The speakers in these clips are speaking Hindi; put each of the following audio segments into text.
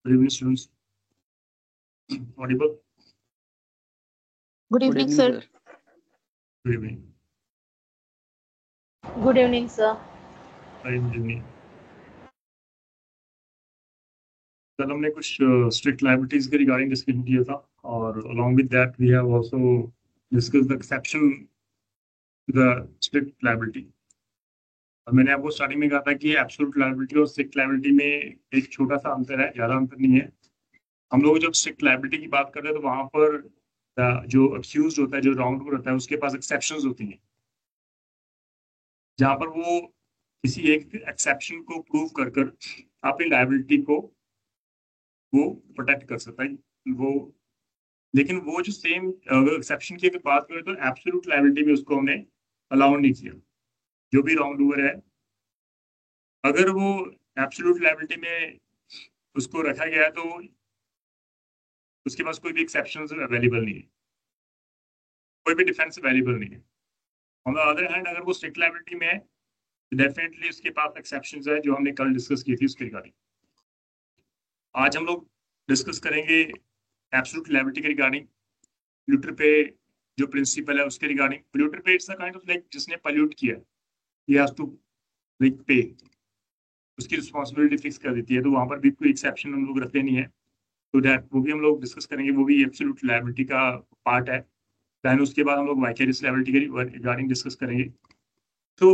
Good evening, students. Audible? Good evening, sir. Good evening. Good evening, sir. Good evening. कल हमने कुछ स्ट्रिक्ट लायबिलिटीज के रिगार्डिंग डिस्कस किया था और along with that we have also discussed the exception to the strict liability. और मैंने आपको स्टार्टिंग में कहा था कि एब्सोल्यूट लायबिलिटी और स्ट्रिक्ट लायबिलिटी में एक छोटा सा अंतर है, ज़्यादा अंतर नहीं है. हम लोग जब स्ट्रिक्ट लायबिलिटी की बात करते हैं तो वहां पर जो अक्यूज होता है, जो रॉन्ग होता है, उसके पास एक्सेप्शंस होती हैं, जहां पर वो किसी एक एक्सेप्शन को प्रूव कर अपनी लायबिलिटी को वो प्रोटेक्ट कर सकता है वो. लेकिन वो जो सेम एक्सेप्शन की अगर बात करें तो एब्सोल्यूट लायबिलिटी में उसको हमने अलाउ नहीं किया. जो भी रॉन्ग डूअर है, अगर वो एब्सोल्यूट लायबिलिटी में उसको रखा गया है तो उसके पास कोई भी एक्सेप्शन अवेलेबल नहीं है, कोई भी डिफेंस अवेलेबल नहीं है. ऑन द अदर हैंड अगर वो स्ट्रिक्ट लायबिलिटी में है तो डेफिनेटली उसके पास एक्सेप्शंस है, जो हमने कल डिस्कस की थी उसके रिगार्डिंग. आज हम लोग डिस्कस करेंगे एब्सोल्यूट लायबिलिटी के रिगार्डिंग. पोल्यूटर पे जो प्रिंसिपल है उसके रिगार्डिंग. पोल्यूटर पे it's a kind of like जिसने पोल्यूट किया, ही हैज टू लाइक पे, उसकी रिस्पांसिबिलिटी फिक्स कर देती है. तो वहां पर भी कोई एक्सेप्शन हम लोग रखते नहीं है. तो दैट वो भी हम लोग डिस्कस करेंगे, वो भी एब्सोल्यूट लायबिलिटी का पार्ट है. दैन उसके बाद हम लोग वाइकेरियस लायबिलिटी के रिगार्डिंग डिस्कस करेंगे. तो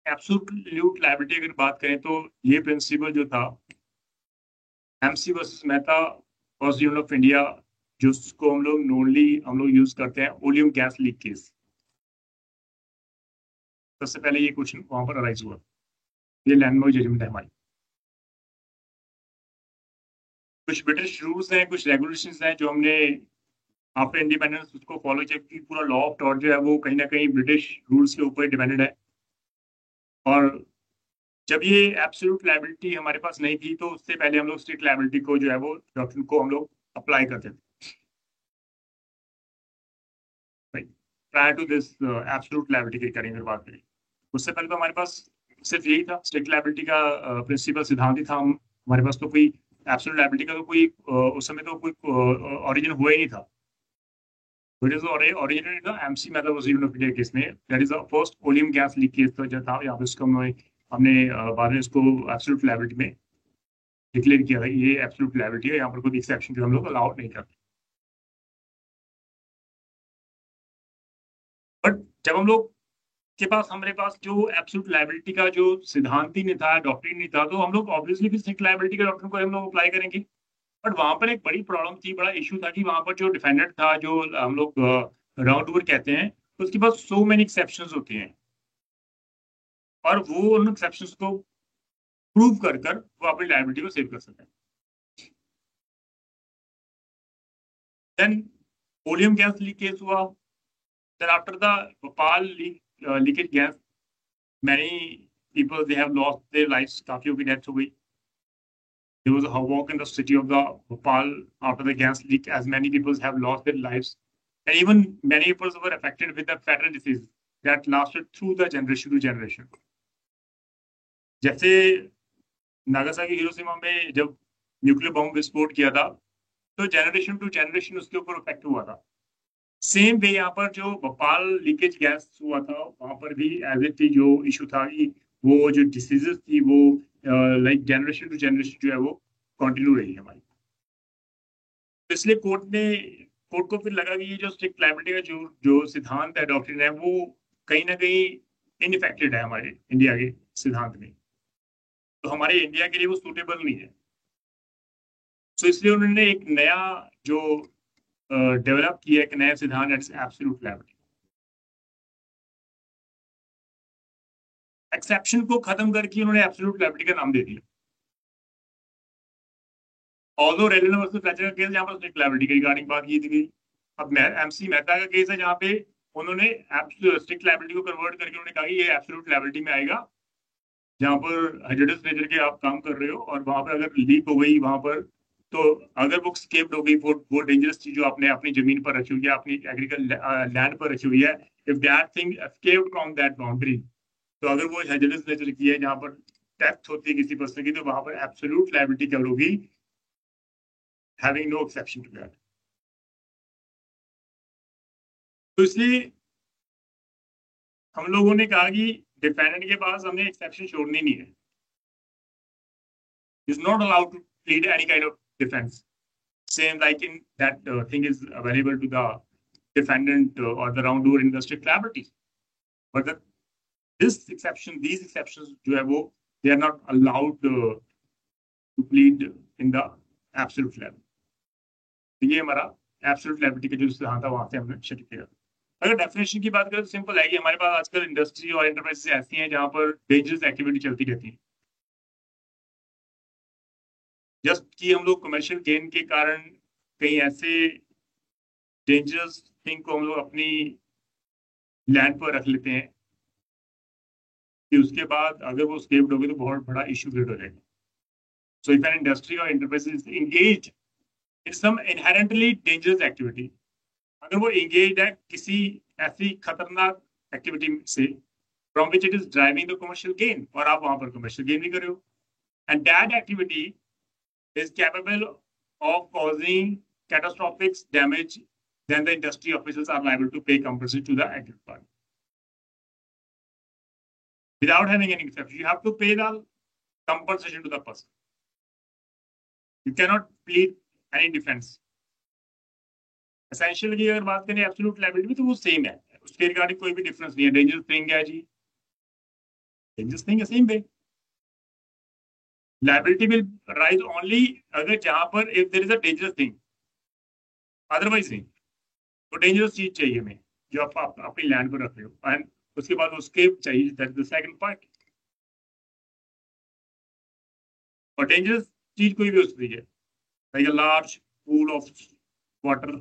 एब्सोल्यूट लायबिलिटी अगर बात करें तो ये प्रिंसिपल जो था MC versus Mehta versus union of India, जिसको हम लोग नॉर्मली हम लोग यूज करते हैं ओलियम गैस लीक केस. सबसे पहले ये क्वेश्चन वहां पर अराइज हुआ. ये लैंडमार्क जजमेंट है हमारी. कुछ ब्रिटिश रूल्स हैं, कुछ रेगुलेशंस हैं जो हमने आफ्टर इंडिपेंडेंस उसको फॉलो किया, क्योंकि पूरा लॉ ऑफ टॉर्ट जो है वो कहीं ना कहीं ब्रिटिश रूल्स के ऊपर डिपेंडेड है. और जब ये एब्सोल्यूट लायबिलिटी हमारे पास नहीं थी तो उससे पहले हम लोग स्ट्रिक्ट लायबिलिटी को जो है वो डॉक्ट्रिन को हम लोग अप्लाई करते थे. Prior to this absolute liability की करेंगे बात करें, उससे पहले तो हमारे पास सिर्फ यही था, स्ट्रिक्ट लायबिलिटी का प्रिंसिपल सिद्धांत ही था. हमारे पास तो कोई एब्सोल्यूट लायबिलिटी का तो कोई उस समय तो कोई ओरिजिन हुआ ही नहीं था. It is originated in the MC method was used in case में. That is the first oleum gas leak case जो था, यहाँ पे उसको हमने बाद में इसको एब्सोल्यूट लायबिलिटी में डिक्लेयर किया था. ये एब्सोल्यूट लायबिलिटी है, यहाँ पर कोई एक्सेप्शन के हम लोग अलाउ नहीं करते. बट जब हम लोग के पास हमारे पास जो एब्सोल्यूट लायबिलिटी का जो सिद्धांत ही नहीं था, डॉक्ट्रिन नहीं था, तो हम लोग ऑब्वियसली भी स्ट्रिक्ट लायबिलिटी के डॉक्ट्रिन को हम लोग अप्लाई करेंगे. बट वहां पर एक बड़ी प्रॉब्लम थी, बड़ा इशू था कि वहां पर जो डिफेंडेंट था, जो हम लोग राउंड ओवर कहते हैं, उसके पास सो मेनी एक्सेप्शंस होते हैं और वो उन एक्सेप्शंस को प्रूव कर वो अपनी लायबिलिटी को सेव कर सकते हैं. Then oleum gas leak case हुआ. Then after the Bhopal leakage gas, many people they have lost their lives, काफियों की डेथ हो गई. There was a havoc in the city of the Bhopal after the gas leak, as many people have lost their lives, and even many people were affected with the fatal disease that lasted through the generation to generation. जैसे नागासाकी हिरोशिमा में जब न्यूक्लियर बम विस्फोट किया था तो जनरेशन टू जनरेशन उसके ऊपर इफेक्ट हुआ था. सेम वे यहाँ पर जो भोपाल लीकेज गैस हुआ था वहां पर भी एज इट थी जो इशू था कि वो जो डिसीजेस थी वो लाइक जनरेशन टू जनरेशन जो है वो कंटिन्यू रही है हमारी. इसलिए कोर्ट को फिर लगा कि ये जो स्ट्रिक्ट लायबिलिटी का जो सिद्धांत है, डॉक्ट्रिन है, वो कहीं ना कहीं इनइफेक्टेड है हमारे इंडिया के सिद्धांत में. तो हमारे इंडिया के लिए वो सूटेबल नहीं है. तो इसलिए उन्होंने एक नया जो डेवलप किया, एक नया सिद्धांत, एब्सोल्यूट लायबिलिटी. एक्सेप्शन को खत्म करके उन्होंने एब्सोल्यूट लायबिलिटी का नाम दे दिया. ऑल्दो रेलिना वर्सेस फ्लेचर का केस, जहां पर स्ट्रिक्ट लायबिलिटी की रिगार्डिंग बात की थी. अब एमसी मेहता का केस है जहां पे उन्होंने स्ट्रिक्ट लायबिलिटी को कन्वर्ट करके उन्होंने कहा कि ये एब्सोल्यूट लायबिलिटी में आएगा, जहां पर हैजार्डस नेचर के आप काम कर रहे हो और वहां पर अगर लीक हो गई वहां पर, तो अगर वो स्केप्ड हो गई, वो डेंजरस चीज जो आपने अपनी जमीन पर रखी हुई है, अपनी एग्रीकल्चर लैंड पर रखी हुई है, if that thing escaped from that boundary, तो अगर वो हैजार्डस नेचर की है जहां पर डेथ होती है किसी पर्सन की, तो वहां पर एब्सोल्यूट लायबिलिटी क्या होगी, having no exception to that. तो इसलिए हम लोगों ने कहा कि डिफेंडेंट के पास हमें एक्सेप्शन छोड़नी नहीं है. Is not allowed to plead any kind of defense. Same like in that thing is available to the defendant or the wrongdoer in the strict liability. But these exceptions जो है वो they are not allowed to plead in the absolute liability. तो ये हमारा absolute liability का जो सिद्धांत था वहां से हमने शुरू किया. अगर डेफिनेशन की बात करें तो सिंपल है कि हमारे पास आजकल इंडस्ट्री और एंटरप्राइजेस ऐसी हैं जहां पर डेंजरस एक्टिविटी चलती रहती है. जस्ट कि हम लोग कमर्शियल गेन के कारण कहीं ऐसे डेंजरस थिंग को हम लोग अपनी लैंड पर रख लेते हैं कि उसके बाद अगर वो स्केप्ड होगी तो बहुत बड़ा इश्यू क्रिएट हो जाएगा. सो इफ एन इंडस्ट्री और enterprise is engaged in some inherently dangerous activity, अगर वो एंगेज है किसी ऐसी खतरनाक एक्टिविटी से from which it is driving the commercial gain, और आप वहां पर कमर्शियल गेन भी कर रहे हो, and that activity is capable of causing catastrophic damage, then the industry officials are liable to pay compensation to the aggrieved party. Without having any exception, you have to pay the compensation to the person. You cannot plead any defense. Essentially, अगर बात करें absolute liability में तो वो सेम है, उसके रिगार्डिंग कोई भी डिफरेंस नहीं है. डेंजरस थिंग है जी, डेंजरस थिंग है same way. Liability will rise only अगर जहां पर if there is a dangerous thing, otherwise नहीं. तो डेंजरस चीज चाहिए हमें जो आप अपनी लैंड पर रख रहे हो, एंड उसके बाद उसके चाहिए, that is the second part. और डेंजरस चीज कोई भी हो सकती है, like a large pool of water,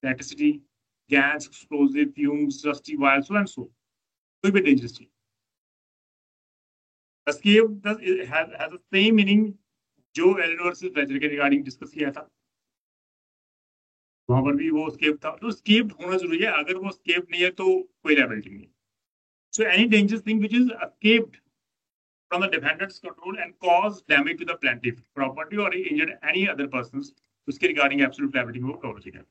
electricity, gas, explosive, fumes, rusty wire, so and so. कोई भी डेंजरस चीज. Escape has the same meaning जो एलेन वर्सेस फ्लेचर के रिगार्डिंग डिस्कस किया था, वहां पर भी वो स्केप था. तो स्केप होना जरूरी है, अगर वो स्केप नहीं है तो कोई लायबिलिटी नहीं. So any dangerous thing which is escaped from the defendant's control and cause damage to the plaintiff property और इंजर्ड एनी अदर पर्संस, उसके रिगार्डिंग एब्सोल्यूट लायबिलिटी को कवर किया.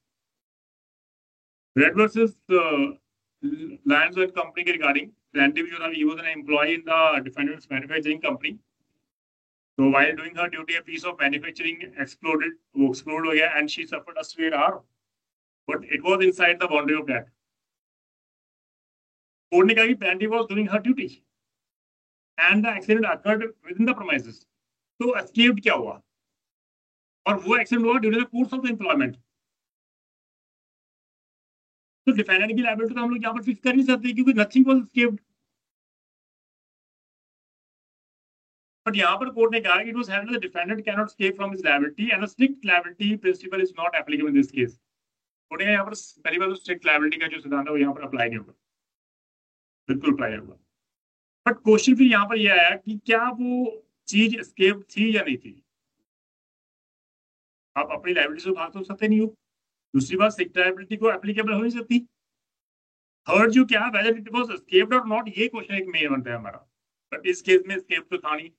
Read versus Lyons and company के रिगार्डिंग, प्लेंटिफ जो था he was an employ in the defendant's manufacturing company. So while doing her duty, a piece of manufacturing exploded, वो explode हो गया, and she suffered a severe harm. But it was inside the boundary of that. Court ने कहा कि plaintiff was doing her duty, and the accident occurred within the premises. तो escaped क्या हुआ? और वो accident हुआ during the course of the employment. तो defendant की liability तो हम लोग यहाँ पर fix कर नहीं सकते क्योंकि nothing was escaped. But यहाँ पर कोर्ट ने कहा कि it was held that the defendant cannot escape from his liability and a strict liability principle is not applicable in this case. Court ने यहाँ पर पहली बार strict liability का जो सिद्धांत है वो यहाँ पर अप्लाई नहीं होगा, बिल्कुल अप्लाई होगा. बट क्वेश्चन फिर यहाँ पर यह आया कि क्या वो चीज escape थी या नहीं थी. आप अपनी liability से भाग तो सकते नहीं हो. दूसरी बात strict liability को applicable हो नहीं सकती. थर्ड जो क्या whether it was escaped or not, ये क्वेश्चन एक मेन बनता है हमारा. बट इस केस में escape तो था नहीं,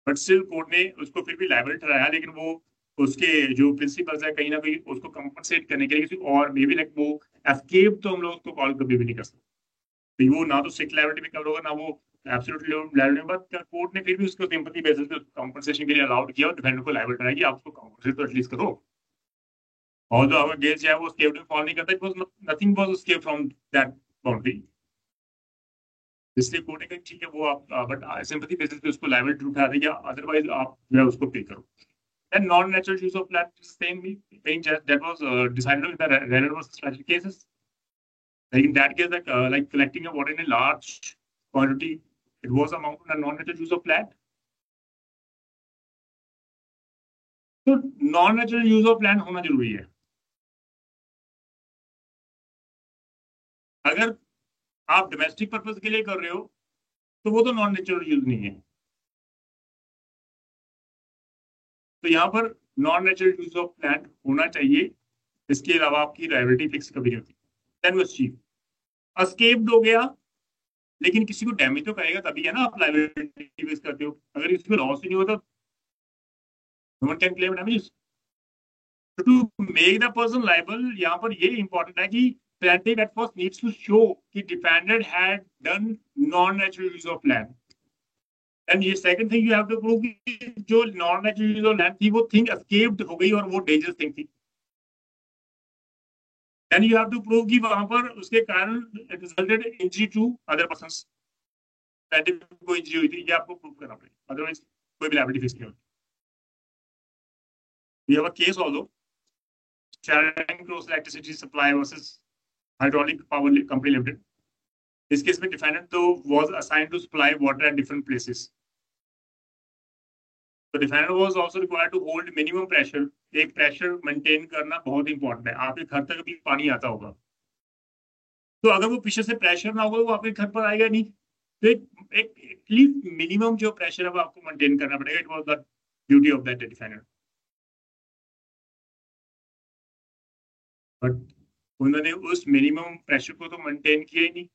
बट स्टिल कोर्ट ने उसको फिर भी लायबल ठहराया. लेकिन वो उसके जो प्रिंसिपल्स है कहीं ना कहीं उसको कंपनसेट करने के लिए किसी और मे बी लाइक वो एस्केप तो हम लोग उसको कॉल कभी भी नहीं कर सकते. तो वो ना तो स्ट्रिक्ट लायबिलिटी में कवर होगा ना वो एब्सोल्यूट लायबिलिटी. बट कोर्ट ने फिर भी उसको सिंपैथी बेसिस पे कंपनसेशन के लिए अलाउड किया और डिफेंडर को लायबल ठहराया कि आप उसको कंपनसेट तो एटलीस्ट करो. और जो अगर गेस है वो स्केप में फॉल नहीं करता, it was nothing was escape from that boundary. इसलिए कोर्ट ने कहा ठीक है वो आप बट सिंपैथी बेसिस पे उसको लायबल उठा देगा, अदरवाइज आप जो है उसको पे करो. And non-natural use of land is the same thing that was decided in the Renner versus Fletcher cases. Like in that case, like collecting a water in a large quantity, it was amounted to a non-natural use of land. So non-natural use of land होना जरूरी है. अगर आप डोमेस्टिक पर्पस के लिए कर रहे हो तो वो तो नॉन नेचुरल यूज नहीं है. तो यहाँ पर non natural use of land होना चाहिए, इसके अलावा आपकी लायबिलिटी फिक्स कभी नहीं होती. देन वाज चीफ एस्केप्ड हो गया, लेकिन किसी को डैमेज तो करेगा तभी है ना आप लायबिलिटी फिक्स करते हो. अगर किसी को लॉस ही नहीं होता no one can claim damages. To make the person liable, यहाँ पर ये इंपॉर्टेंट है कि plaintiff at first needs to show कि defendant had done non-natural use of land. And ये second thing you have to prove कि जो non natural use of land थी वो थिंग एस्केप्ड हो गई और वो डेंजरस थिंग थी. Then you have to prove कि वहां पर उसके कारण resulted injury to other persons, को इंजरी हुई थी, ये आपको प्रूव करना पड़ेगा, अदरवाइज कोई भी लायबिलिटी फेस नहीं होगी. We have a case also, Charing Cross Electricity Supply versus Hydraulic Power Company Limited. इस केस में डिफेंडेंट तो was assigned to supply water at different places. तो defendant was also required to hold minimum pressure. एक प्रेशर मेंटेन करना बहुत इंपॉर्टेंट है. आपके घर तक भी पानी आता होगा, तो अगर वो पीछे से प्रेशर ना होगा तो वो आपके घर पर आएगा नहीं. तो एक एटलीस्ट मिनिमम जो प्रेशर है वो आपको मेंटेन करना पड़ेगा. It was the duty of that defendant. But उन्होंने उस मिनिमम प्रेशर को तो मेंटेन किया ही नहीं,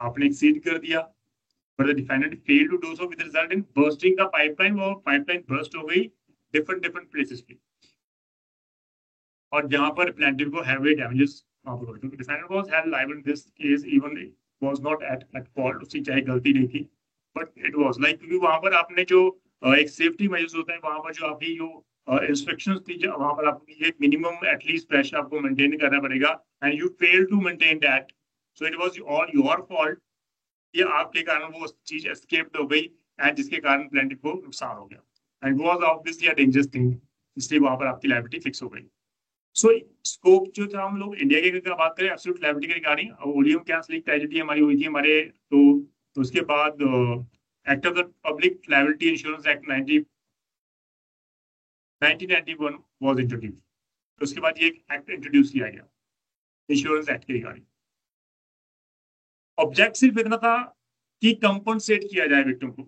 आपने एक्सीड कर दिया. But the defendant failed to do so, with the result in bursting the pipeline. वो pipeline burst हो गई different places पे, और जहां पर plaintiff को heavy damages वहां पर हुए. Defendant was held liable in this case even was not at fault. उसकी चाहे गलती नहीं थी, but it was like, क्योंकि वहां पर आपने जो एक सेफ्टी मेजर्स होता है, वहां पर जो आपकी जो इंस्ट्रक्शंस थी, वहां पर आपको एक मिनिमम एटलीस्ट प्रेशर आपको मेंटेन करना पड़ेगा, and you fail to maintain that. So it was all your fault. ये आपके कारण वो चीज एस्केप्ड हो गई, एंड जिसके कारण प्लेंटिफ को नुकसान हो गया, and was obviously a dangerous thing, इसलिए वहां पर आपकी लायबिलिटी फिक्स हो गई. सो स्कोप जो था, हम लोग इंडिया की अगर बात करें एब्सोल्यूट लायबिलिटी के regarding, oleum gas leak tragedy हमारी हुई थी हमारे, तो उसके बाद act of the public liability insurance act 1991 was introduce. तो उसके बाद ये एक एक्ट इंट्रोड्यूस किया गया इंश्योरेंस एक्ट के रिगार्डिंग. ऑब्जेक्ट सिर्फ इतना था कि कंपनसेट किया जाए विक्टिम को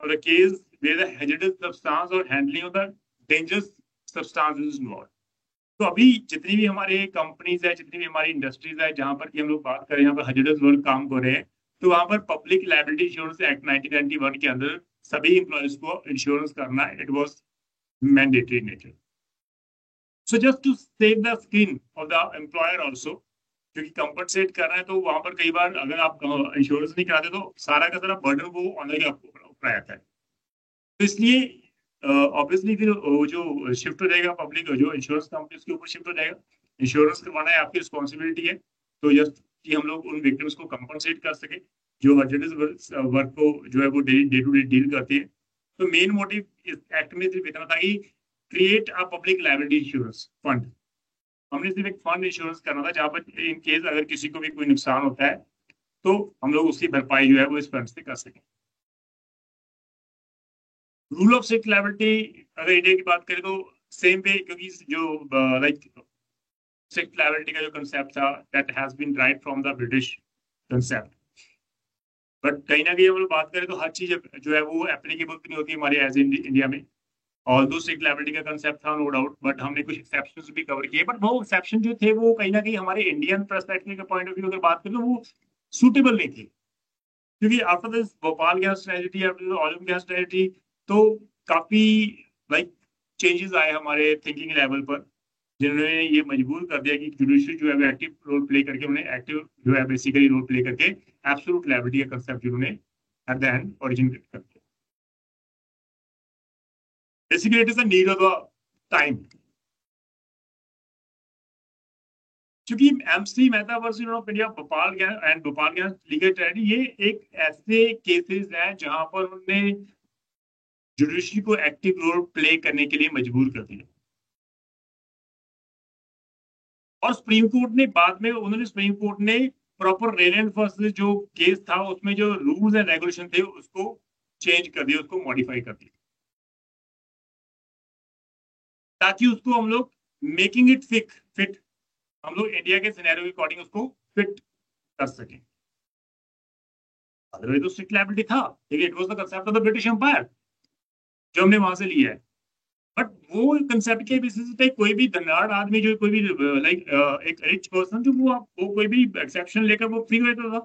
और the case where the hazardous substance और handling of the dangerous substances is involved. तो अभी जितनी भी हमारे कंपनीज है, जितनी भी हमारी इंडस्ट्रीज है जहां पर कि हम लोग बात करें यहाँ पर हैजर्डस वर्क काम कर रहे हैं, तो वहां पर पब्लिक लायबिलिटी इंश्योरेंस एक्ट 1991 के अंदर सभी इंप्लॉयज को इंश्योरेंस करना, it was mandatory nature. So just to save the skin of the employer also, क्योंकि कंपनसेट कर रहे हैं, तो वहां पर कई बार अगर आप इंश्योरेंस नहीं कराते तो सारा का सारा बर्डन वो ऑनर के ऊपर आता है. तो इसलिए ऑब्वियसली फिर वो जो शिफ्ट हो जाएगा पब्लिक जो इंश्योरेंस कंपनी उसके ऊपर शिफ्ट हो जाएगा. इंश्योरेंस करवाना है आपकी रिस्पॉन्सिबिलिटी है, तो जस्ट कि हम लोग उन विक्टिम्स को कंपनसेट कर सके जो हर्जेंटस वर्क को जो है वो डे टू डे डील करती है. तो मेन मोटिव इस एक्ट में सिर्फ इतना था कि create a public liability insurance fund. हमने सिर्फ एक फंड इंश्योरेंस करना था जहां पर इन केस अगर किसी को भी कोई नुकसान होता है तो हम लोग उसकी भरपाई जो है वो इस फंड से कर सकें. रूल ऑफ स्ट्रिक्ट लायबिलिटी अगर इंडिया की बात करें तो सेम वे, क्योंकि जो लाइक स्ट्रिक्ट लायबिलिटी का जो कंसेप्ट था that has been right from the British concept. But कहीं ना कहीं हम लोग बात करें तो हर चीज जो है वो एप्लीकेबल नहीं होती हमारे एज इंडिया में. ऑल दो स्ट्रिक्ट लायबिलिटी का कंसेप्ट था नो डाउट, बट हमने कुछ एक्सेप्शंस भी कवर किए. बट वो एक्सेप्शन जो थे वो कहीं ना कहीं हमारे इंडियन पर्सपेक्टिव के पॉइंट ऑफ व्यू अगर बात करें तो वो सूटेबल नहीं थी, क्योंकि after this Bhopal gas tragedy, after oil gas tragedy, तो काफी लाइक चेंजेस आए हमारे थिंकिंग लेवल पर, जिन्होंने ये मजबूर कर दिया कि जुडिशरी जो है वो एक्टिव रोल प्ले करके, उन्हें एक्टिव जो है बेसिकली रोल प्ले करके एब्सोल्यूट लायबिलिटी का कंसेप्ट जिन्होंने एट द एंड ओरिजिनेट कर दिया. Basically it is the need of the time, क्योंकि MC Mehta versus of India Bhopal gas and Bhopal gas legal tragedy, ये एक ऐसे केसेस हैं जहां पर उन्होंने जुडिशरी को एक्टिव रोल प्ले करने के लिए मजबूर कर दिया. और सुप्रीम कोर्ट ने बाद में सुप्रीम कोर्ट ने प्रॉपर रेलेंट वर्सेस जो केस था उसमें जो रूल्स एंड रेगुलेशन थे उसको चेंज कर दिया, उसको मॉडिफाई कर दिया, ताकि उसको हम लोग मेकिंग इट फिट हम लोग इंडिया के सिनेरियो के अकॉर्डिंग उसको फिट कर सकें. अदरवाइज तो स्ट्रिक्ट लायबिलिटी था, ठीक है, it was the concept of the British empire जो हमने वहां से लिया है. बट वो कंसेप्ट के बेसिस पे कोई भी धनाढ़ आदमी जो कोई भी लाइक एक रिच पर्सन जो वो कोई भी एक्सेप्शन लेकर वो फ्री रहता था.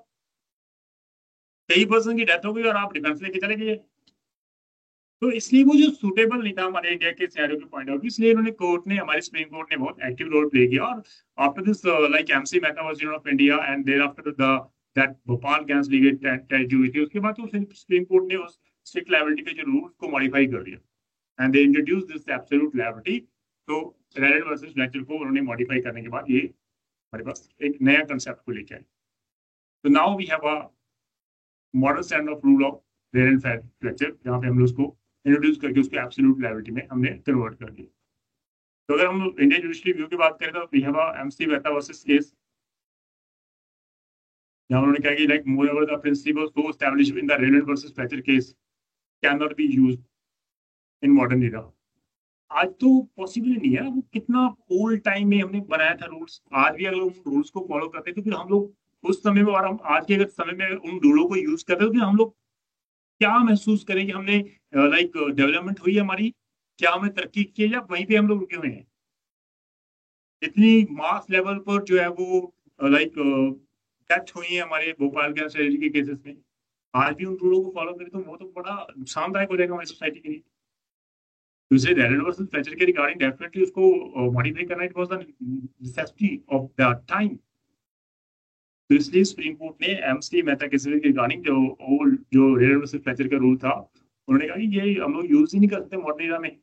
कई पर्सन की डेथ हो गई और आप डिफेंस लेके चले गए, तो इसलिए वो जो सूटेबल नहीं था हमारे इंडिया के सिनेरियो के पॉइंट ऑफ व्यू, इसलिए इन्होंने कोर्ट ने, हमारी सुप्रीम कोर्ट ने बहुत एक्टिव रोल प्ले किया। और after this like MC Mehta was of India and thereafter the that Bhopal gas leaked tragedy हुई थी, उसके बाद तो सुप्रीम कोर्ट ने उस स्ट्रिक्ट लायबिलिटी के जो रूल्स को मॉडिफाई कर दिया and they introduce this absolute liability. तो रेलन वर्सेस फ्लेचर को उन्होंने मॉडिफाई करने के बाद ये हमारे पास एक नया कंसेप्ट को लेके आए। तो now we have a modern standard of rule of Rylands Fletcher, जहाँ पे हम लोग उसको इंट्रोड्यूस करके उसको एब्सोल्यूट लायबिलिटी में हमने कन्वर्ट कर दिया। तो अगर हम इंडियन जुडिशरी व्यू की बात करें तो we have a MC Mehta versus case, जहाँ उन्होंने कहा कि like moreover the principle so established in the Rylands versus Fletcher case can not be used in modern era. आज तो पॉसिबल नहीं है, वो कितना ओल्ड टाइम में हमने बनाया था रूल्स, आज भी अगर उन रूल्स को फॉलो करते तो फिर हम लोग उस समय में और हम आज के अगर समय में उन रूलों को यूज करते तो फिर हम लोग क्या महसूस करें कि हमने लाइक डेवलपमेंट हुई है हमारी, क्या हमने तरक्की की है, या वहीं पे हम लोग रुके हुए हैं। इतनी मास लेवल पर जो है वो लाइक डेथ हुई है हमारे भोपाल के ट्रेजेडी के केसेस में, आज भी उन रूलों को फॉलो करें तो वो तो बड़ा नुकसानदायक हो जाएगा हमारी सोसाइटी के लिए। दूसरे रेलन वर्सेस फ्लेचर के रिगार्डिंग डेफिनेटली उसको मॉडिफाई करना, it was the necessity of the time. तो इसलिए सुप्रीम कोर्ट ने एमसी मेहता केस के रिगार्डिंग जो ओल्ड जो रेलन वर्सेस फ्लेचर का रूल था, उन्होंने कहा कि ये हम लोग यूज ही नहीं कर सकते मॉडर्न एरा में।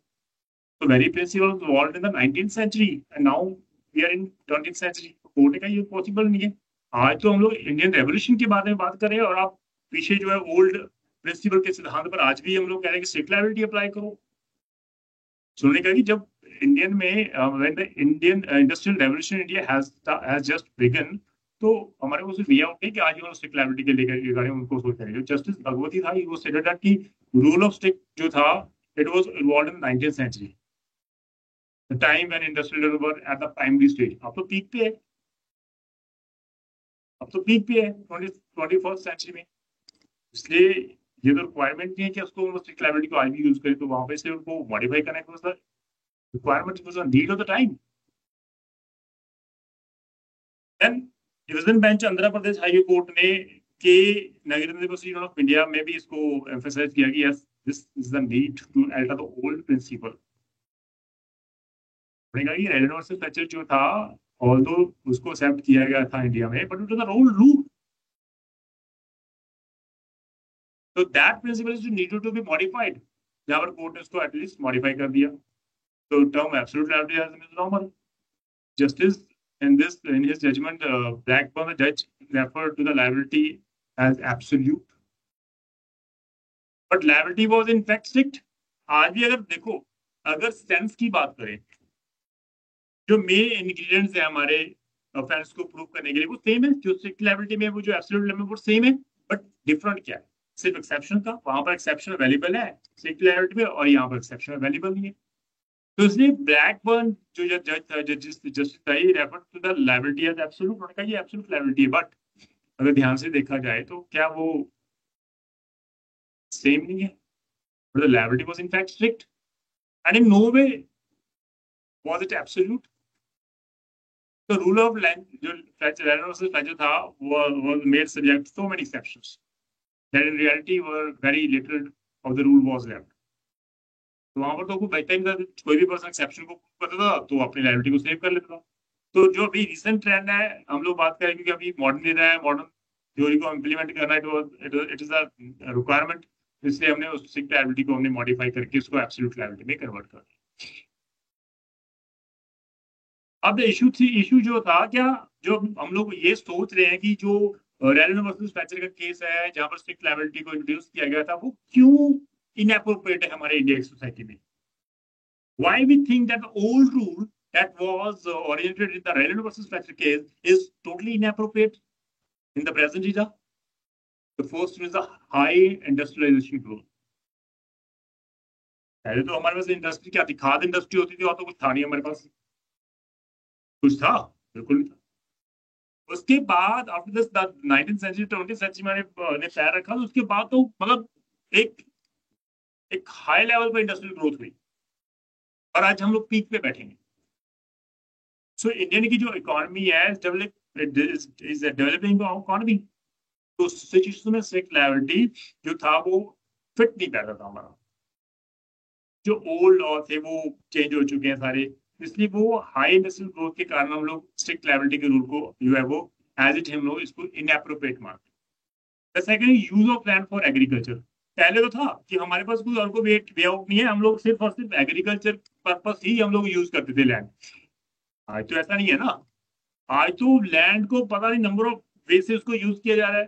तो very principle was evolved in the 19th century and now we are in 20th century. Court ने कहा ये पॉसिबल नहीं है। आज तो हम लोग इंडियन रेवोल्यूशन के बारे में बात कर रहे हैं और आप पीछे जो है ओल्ड प्रिंसिपल के सिद्धांत पर आज भी हम लोग कह रहे हैं कि स्ट्रिक्ट लायबिलिटी अप्लाई करो। सुनने का कि जब इंडियन में when the Indian industrial revolution India has just began, तो हमारे को सिर्फ ये आउट नहीं कि आज हम स्ट्रिक्ट लायबिलिटी के लेकर रिगार्डिंग उनको सोच रहे हैं। जो जस्टिस भगवती था, वो सेड दैट कि रूल ऑफ स्ट्रिक्ट जो था it was evolved in 19th century, the time when industrial were at the primary stage. अब तो पीक पे है, अब तो पीक पे है 21st सेंचुरी में। इसलिए ये तो रिक्वायरमेंट नहीं है कि उसको स्ट्रिक्ट लायबिलिटी को आज भी यूज करें, तो वहां पे से उनको मॉडिफाई करने का requirement, was a need of the time. Then division bench Andhra Pradesh high court ने के नेगेटिव यूनिवर्सिटी ऑफ इंडिया में भी इसको एम्फसाइज किया कि yes this is the need to alter the old principle. ये रेलन वर्सेस फ्लेचर जो था, ऑल्दो उसको एक्सेप्ट किया गया था इंडिया में, but it was the old rule, तो that principle is needed to be modified. जहां पर कोर्ट ने उसको एटलीस्ट मॉडिफाई कर दिया। तो term absolute liability has been normal justice in his judgment, Blackburn, the judge, referred to the liability as absolute, but liability was in fact strict. आज भी अगर देखो, अगर सेंस की बात करें, जो मेन इंग्रेडिएंट्स है हमारे ऑफेंस को प्रूव करने के लिए वो सेम है, जो स्ट्रिक्ट लायबिलिटी में वो जो एब्सोल्यूट लिमिट वो सेम है, बट डिफरेंट क्या है, सिर्फ एक्सेप्शन का, वहां पर एक्सेप्शन अवेलेबल है स्ट्रिक्ट लायबिलिटी में और यहाँ पर एक्सेप्शन अवेलेबल नहीं है। तो इसलिए ब्लैकबर्न जो जस्टिस था, he refer to the liability as absolute. उन्होंने कहा ये एब्सोल्यूट लायबिलिटी है, बट अगर ध्यान से देखा जाए तो क्या वो सेम नहीं है? The liability was in fact strict and in no way was it absolute. तो रूल ऑफ जो फ्लेचर था was made subject to so many exceptions that in reality were very little of the rule was left. तो वहां पर तो कोई बैठता ही नहीं था, कोई भी पर्सन एक्सेप्शन को प्रूव करता था तो अपनी लायबिलिटी को सेव कर लेता था। तो जो अभी रिसेंट ट्रेंड है, हम लोग बात करें क्योंकि अभी मॉडर्न एरा है, मॉडर्न थ्योरी को इम्प्लीमेंट करना इट इज अ रिक्वायरमेंट, इसलिए हमने उस स्ट्रिक्ट लायबिलिटी को हमने मॉडिफाई करके उसको एब्सोल्यूट लायबिलिटी में कन्वर्ट कर दिया। अब इशू जो था क्या, जो हम लोग ये सोच रहे हैं कि जो रेलन वर्सेस फ्लेचर का केस है जहां पर स्ट्रिक्ट लायबिलिटी को इंट्रोड्यूस किया गया था, वो क्यों इनएप्रोप्रिएट है हमारे इंडियन सोसाइटी में? Why we think that the old rule that was originated in the Reynolds versus Fletcher case is totally inappropriate in the present era? The first is the high industrialization growth. पहले तो हमारे पास इंडस्ट्री क्या थी, खाद इंडस्ट्री होती थी, और तो कुछ था नहीं हमारे पास, कुछ था बिल्कुल नहीं था। उसके बाद after this 19th century 20th century में ने पैर रखा, तो उसके बाद तो मतलब एक हाई लेवल पर इंडस्ट्रियल ग्रोथ हुई और आज हम लोग पीक पे बैठेंगे। सो इंडियन की जो इकोनॉमी है इज डेवलपिंग इकोनॉमी, तो सिचुएशन में स्ट्रिक्ट लायबिलिटी जो था वो फिट नहीं बैठा था हमारा। जो ओल्ड लॉ थे वो चेंज हो चुके हैं सारे, इसलिए वो हाई इंडस्ट्रियल ग्रोथ के कारण हम लोग स्ट्रिक्ट लायबिलिटी के रूल को जो है वो एज इट हम लोग इसको इनएप्रोप्रिएट मानते हैं। Second, use of land for agriculture. पहले तो था कि हमारे पास कोई और को वे आउट नहीं है, हम लोग सिर्फ और सिर्फ एग्रीकल्चर पर्पस ही हम लोग यूज करते थे लैंड। आज तो ऐसा नहीं है ना, आज तो लैंड को पता नहीं नंबर ऑफ वे से उसको यूज किया जा रहा है।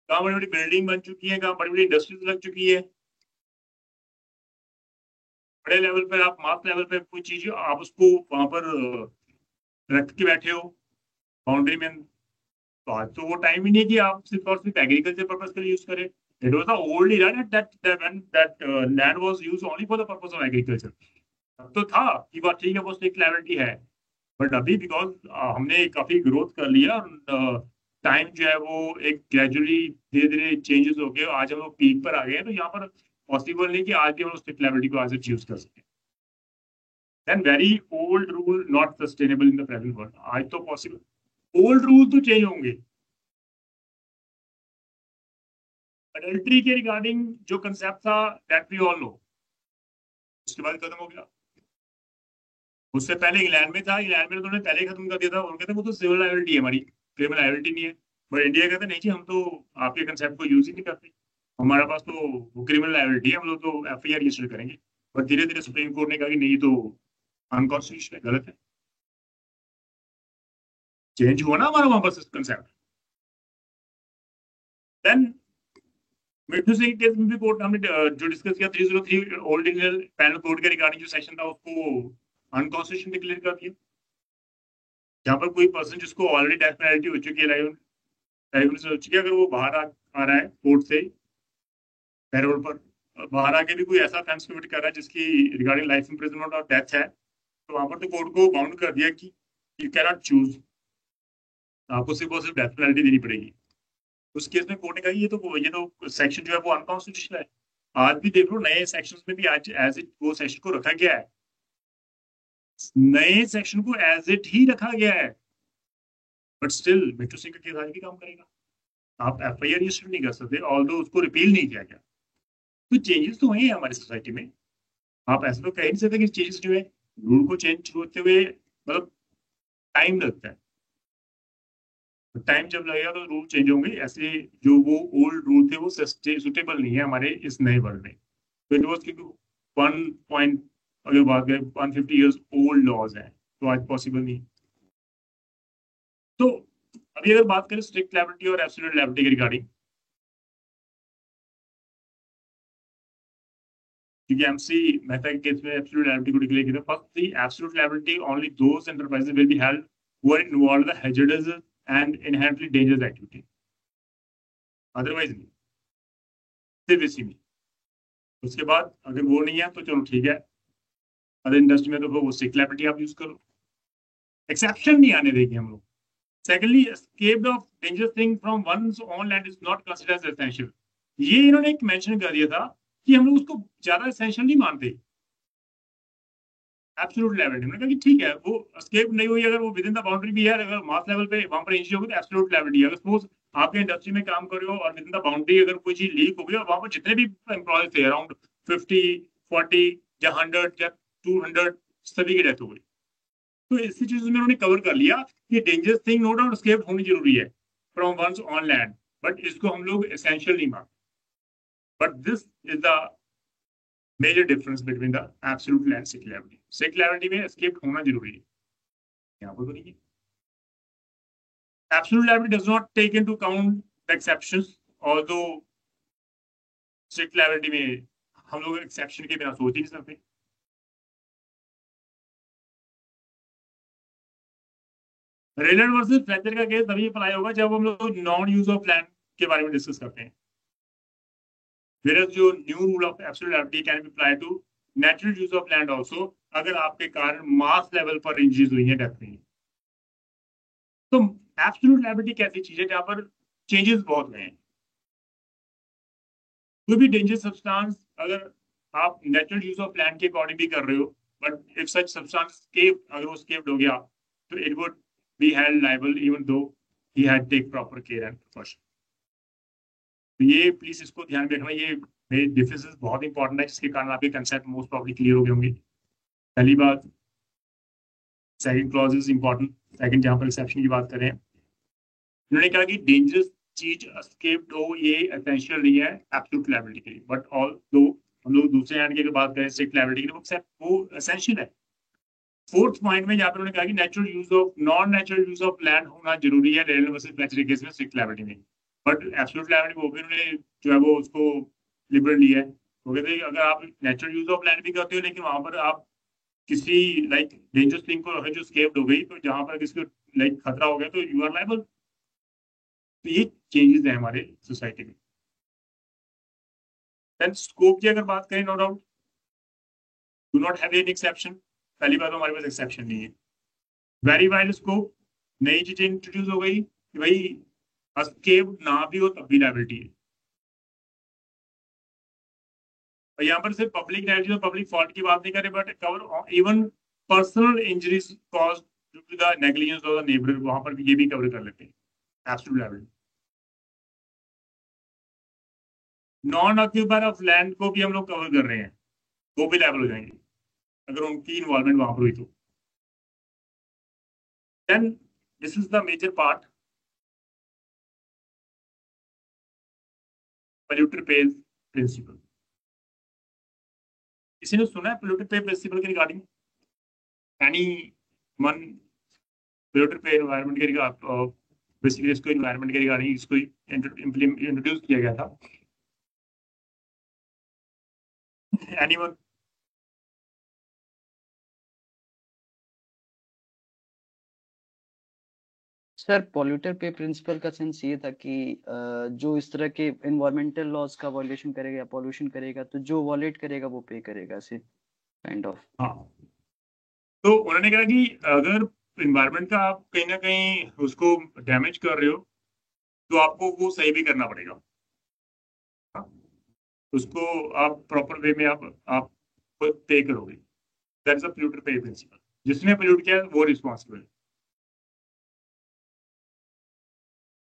कहाँ बड़ी बड़ी बिल्डिंग बन चुकी है, कहाँ बड़ी बड़ी इंडस्ट्रीज लग चुकी है, बड़े लेवल पर आप मास लेवल पर कोई चीज आप उसको वहां पर रख के बैठे हो बाउंड्री में। तो आज तो वो टाइम ही नहीं है कि आप सिर्फ और सिर्फ एग्रीकल्चर पर्पस के लिए यूज करें। It was the old era that land was used only for the purpose of agriculture। तब तो था कि बात ठीक है, वो स्ट्रिक्ट लायबिलिटी है, बट अभी बिकॉज हमने काफी ग्रोथ कर लिया और टाइम जो है वो एक ग्रेजुअली धीरे धीरे चेंजेस हो गए, आज हम लोग पीक पर आ गए हैं, तो यहाँ पर पॉसिबल नहीं कि आज भी हम लोग स्ट्रिक्ट लायबिलिटी को आज यूज कर सकें। Then very old rule not sustainable in the present world. आज तो पॉसिबल ओल्ड रूल तो चेंज होंगे। अडल्ट्री के रिगार्डिंग जो कंसेप्ट था दैट वी ऑल नो, उसके बाद खत्म हो गया। उससे पहले इंग्लैंड में था, इंग्लैंड में तो उन्होंने पहले ही खत्म कर दिया था, उनके वो तो सिविल लायबिलिटी है हमारी, क्रिमिनल लायबिलिटी नहीं है। बट इंडिया कहते नहीं जी हम तो आपके कंसेप्ट को यूज ही नहीं करते, हमारे पास तो क्रिमिनल लायबिलिटी है, हम लोग तो एफआईआर रजिस्टर करेंगे। बट धीरे धीरे सुप्रीम कोर्ट ने कहा कि नहीं, तो अनकॉन्स्टिट्यूशनल, गलत है। चेंज हुआ ना हमारा वहां पर कंसेप्ट। देन मिट्टू सिंह केस में भी कोर्ट हमने जो डिस्कस किया 303 ओल्ड इंडियन पैनल कोड के रिगार्डिंग जो सेक्शन था उसको अनकॉन्स्टिट्यूशनल डिक्लेयर कर दिया। जहाँ पर कोई पर्सन जिसको ऑलरेडी डेथ पेनल्टी हो चुकी है, लाइफ से हो चुकी है, अगर वो बाहर आ रहा है कोर्ट से पैरोल पर, बाहर आके भी कोई ऐसा ऑफेंस कमिट कर रहा है जिसकी रिगार्डिंग लाइफ इम्प्रिजनमेंट और डेथ है, तो वहां पर तो कोर्ट को बाउंड कर दिया कि यू कैनॉट चूज, आपको सिर्फ और सिर्फ डेथ पेनल्टी देनी पड़ेगी। उस केस में कोर्ट ने कहा ये तो सेक्शन जो है वो अनकॉन्स्टिट्यूशनल है। आज भी देख लो नए सेक्शन में भी आज एज इट वो सेक्शन को रखा गया है, नए सेक्शन को एज इट ही रखा गया है, बट स्टिल मिट्टू सिंह का केस आज भी काम करेगा। आप एफआईआर रजिस्टर नहीं कर सकते, ऑल्दो उसको रिपील नहीं किया गया। तो चेंजेस तो हुए हैं हमारी सोसाइटी में, आप ऐसा तो कह नहीं सकते कि चेंजेस जो है, रूल को चेंज होते हुए मतलब टाइम लगता है, टाइम जब लगेगा तो रूल चेंज होंगे। ऐसे जो वो ओल्ड रूल थे वो सुटेबल नहीं है हमारे इस नए वर्ल्ड में। तो इट वॉज क्योंकि 1 अगर बात करें 150 ईयर्स ओल्ड लॉज है, तो आज पॉसिबल नहीं। तो अभी अगर बात करें स्ट्रिक्ट लायबिलिटी और एब्सोल्यूट लायबिलिटी के रिगार्डिंग, क्योंकि एमसी मेहता के केस में एब्सोल्यूट लायबिलिटी को डिक्लेयर किया था। First the absolute liability only those enterprises will be held who are involved in hazardous and inherently dangerous activity, otherwise नहीं, सिर्फ इसी में। उसके बाद अगर वो नहीं है तो चलो ठीक है, अदर इंडस्ट्री में तो वो स्ट्रिक्ट लायबिलिटी आप यूज करो, एक्सेप्शन नहीं आने देंगे हम लोग। Secondly, escaped of dangerous thing from one's own land is not considered as essential. ये इन्होंने एक मेंशन कर दिया था कि हम लोग उसको ज्यादा एसेंशियल नहीं मानते। एब्सोल्यूट लायबिलिटी मैंने कहा कि ठीक है, वो एस्केप नहीं हुई, अगर वो विद इन द बाउंड्री भी है, अगर मास लेवल पे वहां पर इंजरी होगी तो एब्सोल्यूट लायबिलिटी। अगर सपोज आपके इंडस्ट्री में काम कर रहे हो और विद इन द बाउंड्री अगर कोई चीज लीक हो गई और वहां पर जितने भी एम्प्लॉय थे अराउंड 50 40 या 100 या 200 सभी की डेथ हो गई, तो इस सिचुएशन में उन्होंने कवर कर लिया कि dangerous thing no doubt escape होनी जरूरी है from one's on land, but इसको हम लोग एसेंशियल नहीं मानते। But this is the major difference between the absolute and strict liability. Strict liability में एस्केप होना जरूरी है, यहाँ पर तो नहीं है। Absolute liability does not take into account the exceptions, although strict liability में हम लोग एक्सेप्शन के बिना सोच ही नहीं सकते। रेलर वर्सेस फ्लेचर का केस तभी अप्लाई होगा जब हम लोग नॉन यूज ऑफ लैंड के बारे में डिस्कस करते हैं। Whereas जो new rule of absolute liability can be apply to natural use of land also, अगर आपके कारण मास लेवल पर इंजरीज हुई है, डेथ हुई है। तो एब्सोल्यूट लायबिलिटी कैसी चीज है जहां पर चेंजेस बहुत हुए हैं। कोई भी डेंजरस सब्सटेंस अगर आप नेचुरल यूज ऑफ लैंड के अकॉर्डिंग भी कर रहे हो, but if such substance escape, अगर वो स्केप्ड हो गया तो it would be held liable even though he had take proper care and precaution. तो ये प्लीज इसको ध्यान में रखना, ये में डिफरेंसेस बहुत इंपॉर्टेंट है, जिसके कारण आपके कंसेप्ट मोस्ट प्रॉब्ली क्लियर हो गए होंगे। पहली बात, second clause is important. Second जहां पर एक्सेप्शन की बात करें, उन्होंने कहा कि डेंजरस चीज एस्केप्ड हो ये एसेंशियल नहीं है एब्सोल्यूट लायबिलिटी के लिए, बट ऑल दो हम लोग दूसरे हैंड की अगर बात करें स्ट्रिक्ट लायबिलिटी के लिए वो एसेंशियल है। फोर्थ पॉइंट में यहाँ पर उन्होंने कहा कि natural use of non natural use of land होना जरूरी है रेल वर्सेस नेचुरल केस में स्ट्रिक्ट लायबिलिटी में, बट एब्सोल्यूट लायबिलिटी वो भी उन्होंने जो है वो उसको लिबरल लिया है। वो कहते हैं अगर आप नेचुरल यूज ऑफ लैंड भी करते हो लेकिन वहां पर आप किसी लाइक डेंजरस थिंग को जो स्केप्ड हो गई, तो जहां पर किसी को लाइक खतरा हो गया तो यू आर लायबल। तो ये चेंजेस है हमारे सोसाइटी में। देन स्कोप की अगर बात करें, no doubt do not have any exception. पहली बात तो हमारे पास एक्सेप्शन नहीं है। वेरी वाइड स्कोप, नई चीजें इंट्रोड्यूस हो गई कि भाई एस्केप ना भी हो तब भी लायबिलिटी है। और यहाँ पर सिर्फ पब्लिक नेगलिजेंस और पब्लिक फॉल्ट की बात नहीं करें, but cover even personal injuries cause due to the negligence of the neighbour, वहां पर भी ये भी कवर कर लेते हैं absolute liability. Non occupier of land को भी हम लोग कवर कर रहे हैं, वो भी लायबल हो जाएंगे अगर उनकी इन्वॉल्वमेंट वहां पर हुई तो। Then this is the major part, polluter pays principle. किसी ने सुना है पोल्यूटर पे प्रिंसिपल के regarding? Any one? Polluter pay environment के रिगार्डिंग, बेसिकली इसको एनवायरनमेंट के रिगार्डिंग इसको इंट्रोड्यूस किया गया था। Anyone? Sir polluter pay principle का सेंस ये था कि जो इस तरह के एनवायरमेंटल लॉज का वॉल्यूशन करेगा या पॉल्यूशन करेगा तो जो वॉलेट करेगा वो पे करेगा, ऐसे काइंड ऑफ। हाँ, तो उन्होंने कहा कि अगर इन्वायरमेंट का आप कहीं ना कहीं उसको डैमेज कर रहे हो तो आपको वो सही भी करना पड़ेगा। हाँ, उसको आप प्रॉपर वे में आप पे करोगे। That is a polluter pay principal. जिसने पोल्यूट किया वो रिस्पॉन्सिबल है।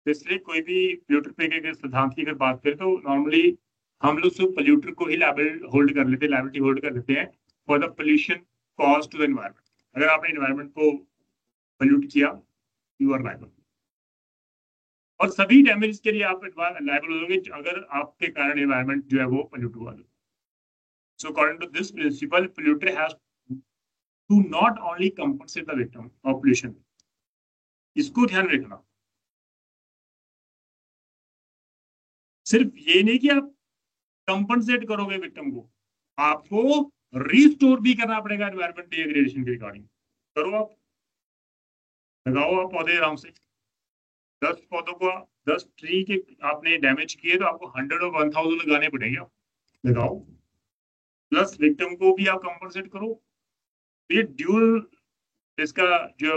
तो इसलिए कोई भी पोल्यूटर पे के सिद्धांत की अगर बात करें तो नॉर्मली हम लोग सिर्फ पोल्यूटर को ही लायबिलिटी होल्ड कर लेते हैं for the pollution cause to the environment. अगर आपने एनवायरमेंट को पोल्यूट किया यू आर लायबल, और सभी डैमेज के लिए आप लायबल हो जाओगे अगर आपके कारण एनवायरमेंट जो है वो पोल्यूट हुआ। So according to this principle, polluter has to not only compensate the victim of pollution. इसको ध्यान रखना, सिर्फ ये नहीं कि आप कंपनसेट करोगे विक्टिम को, आपको रिस्टोर भी करना पड़ेगा एनवायरमेंट डिग्रेडेशन के रिगार्डिंग। करो आप, लगाओ आप पौधे आराम से। 10 पौधों को, 10 ट्री के आपने डैमेज किए तो आपको 100 और 1000 लगाने पड़ेंगे। लगाओ, प्लस विक्टिम को भी आप कंपनसेट करो। ये ड्यूल इसका जो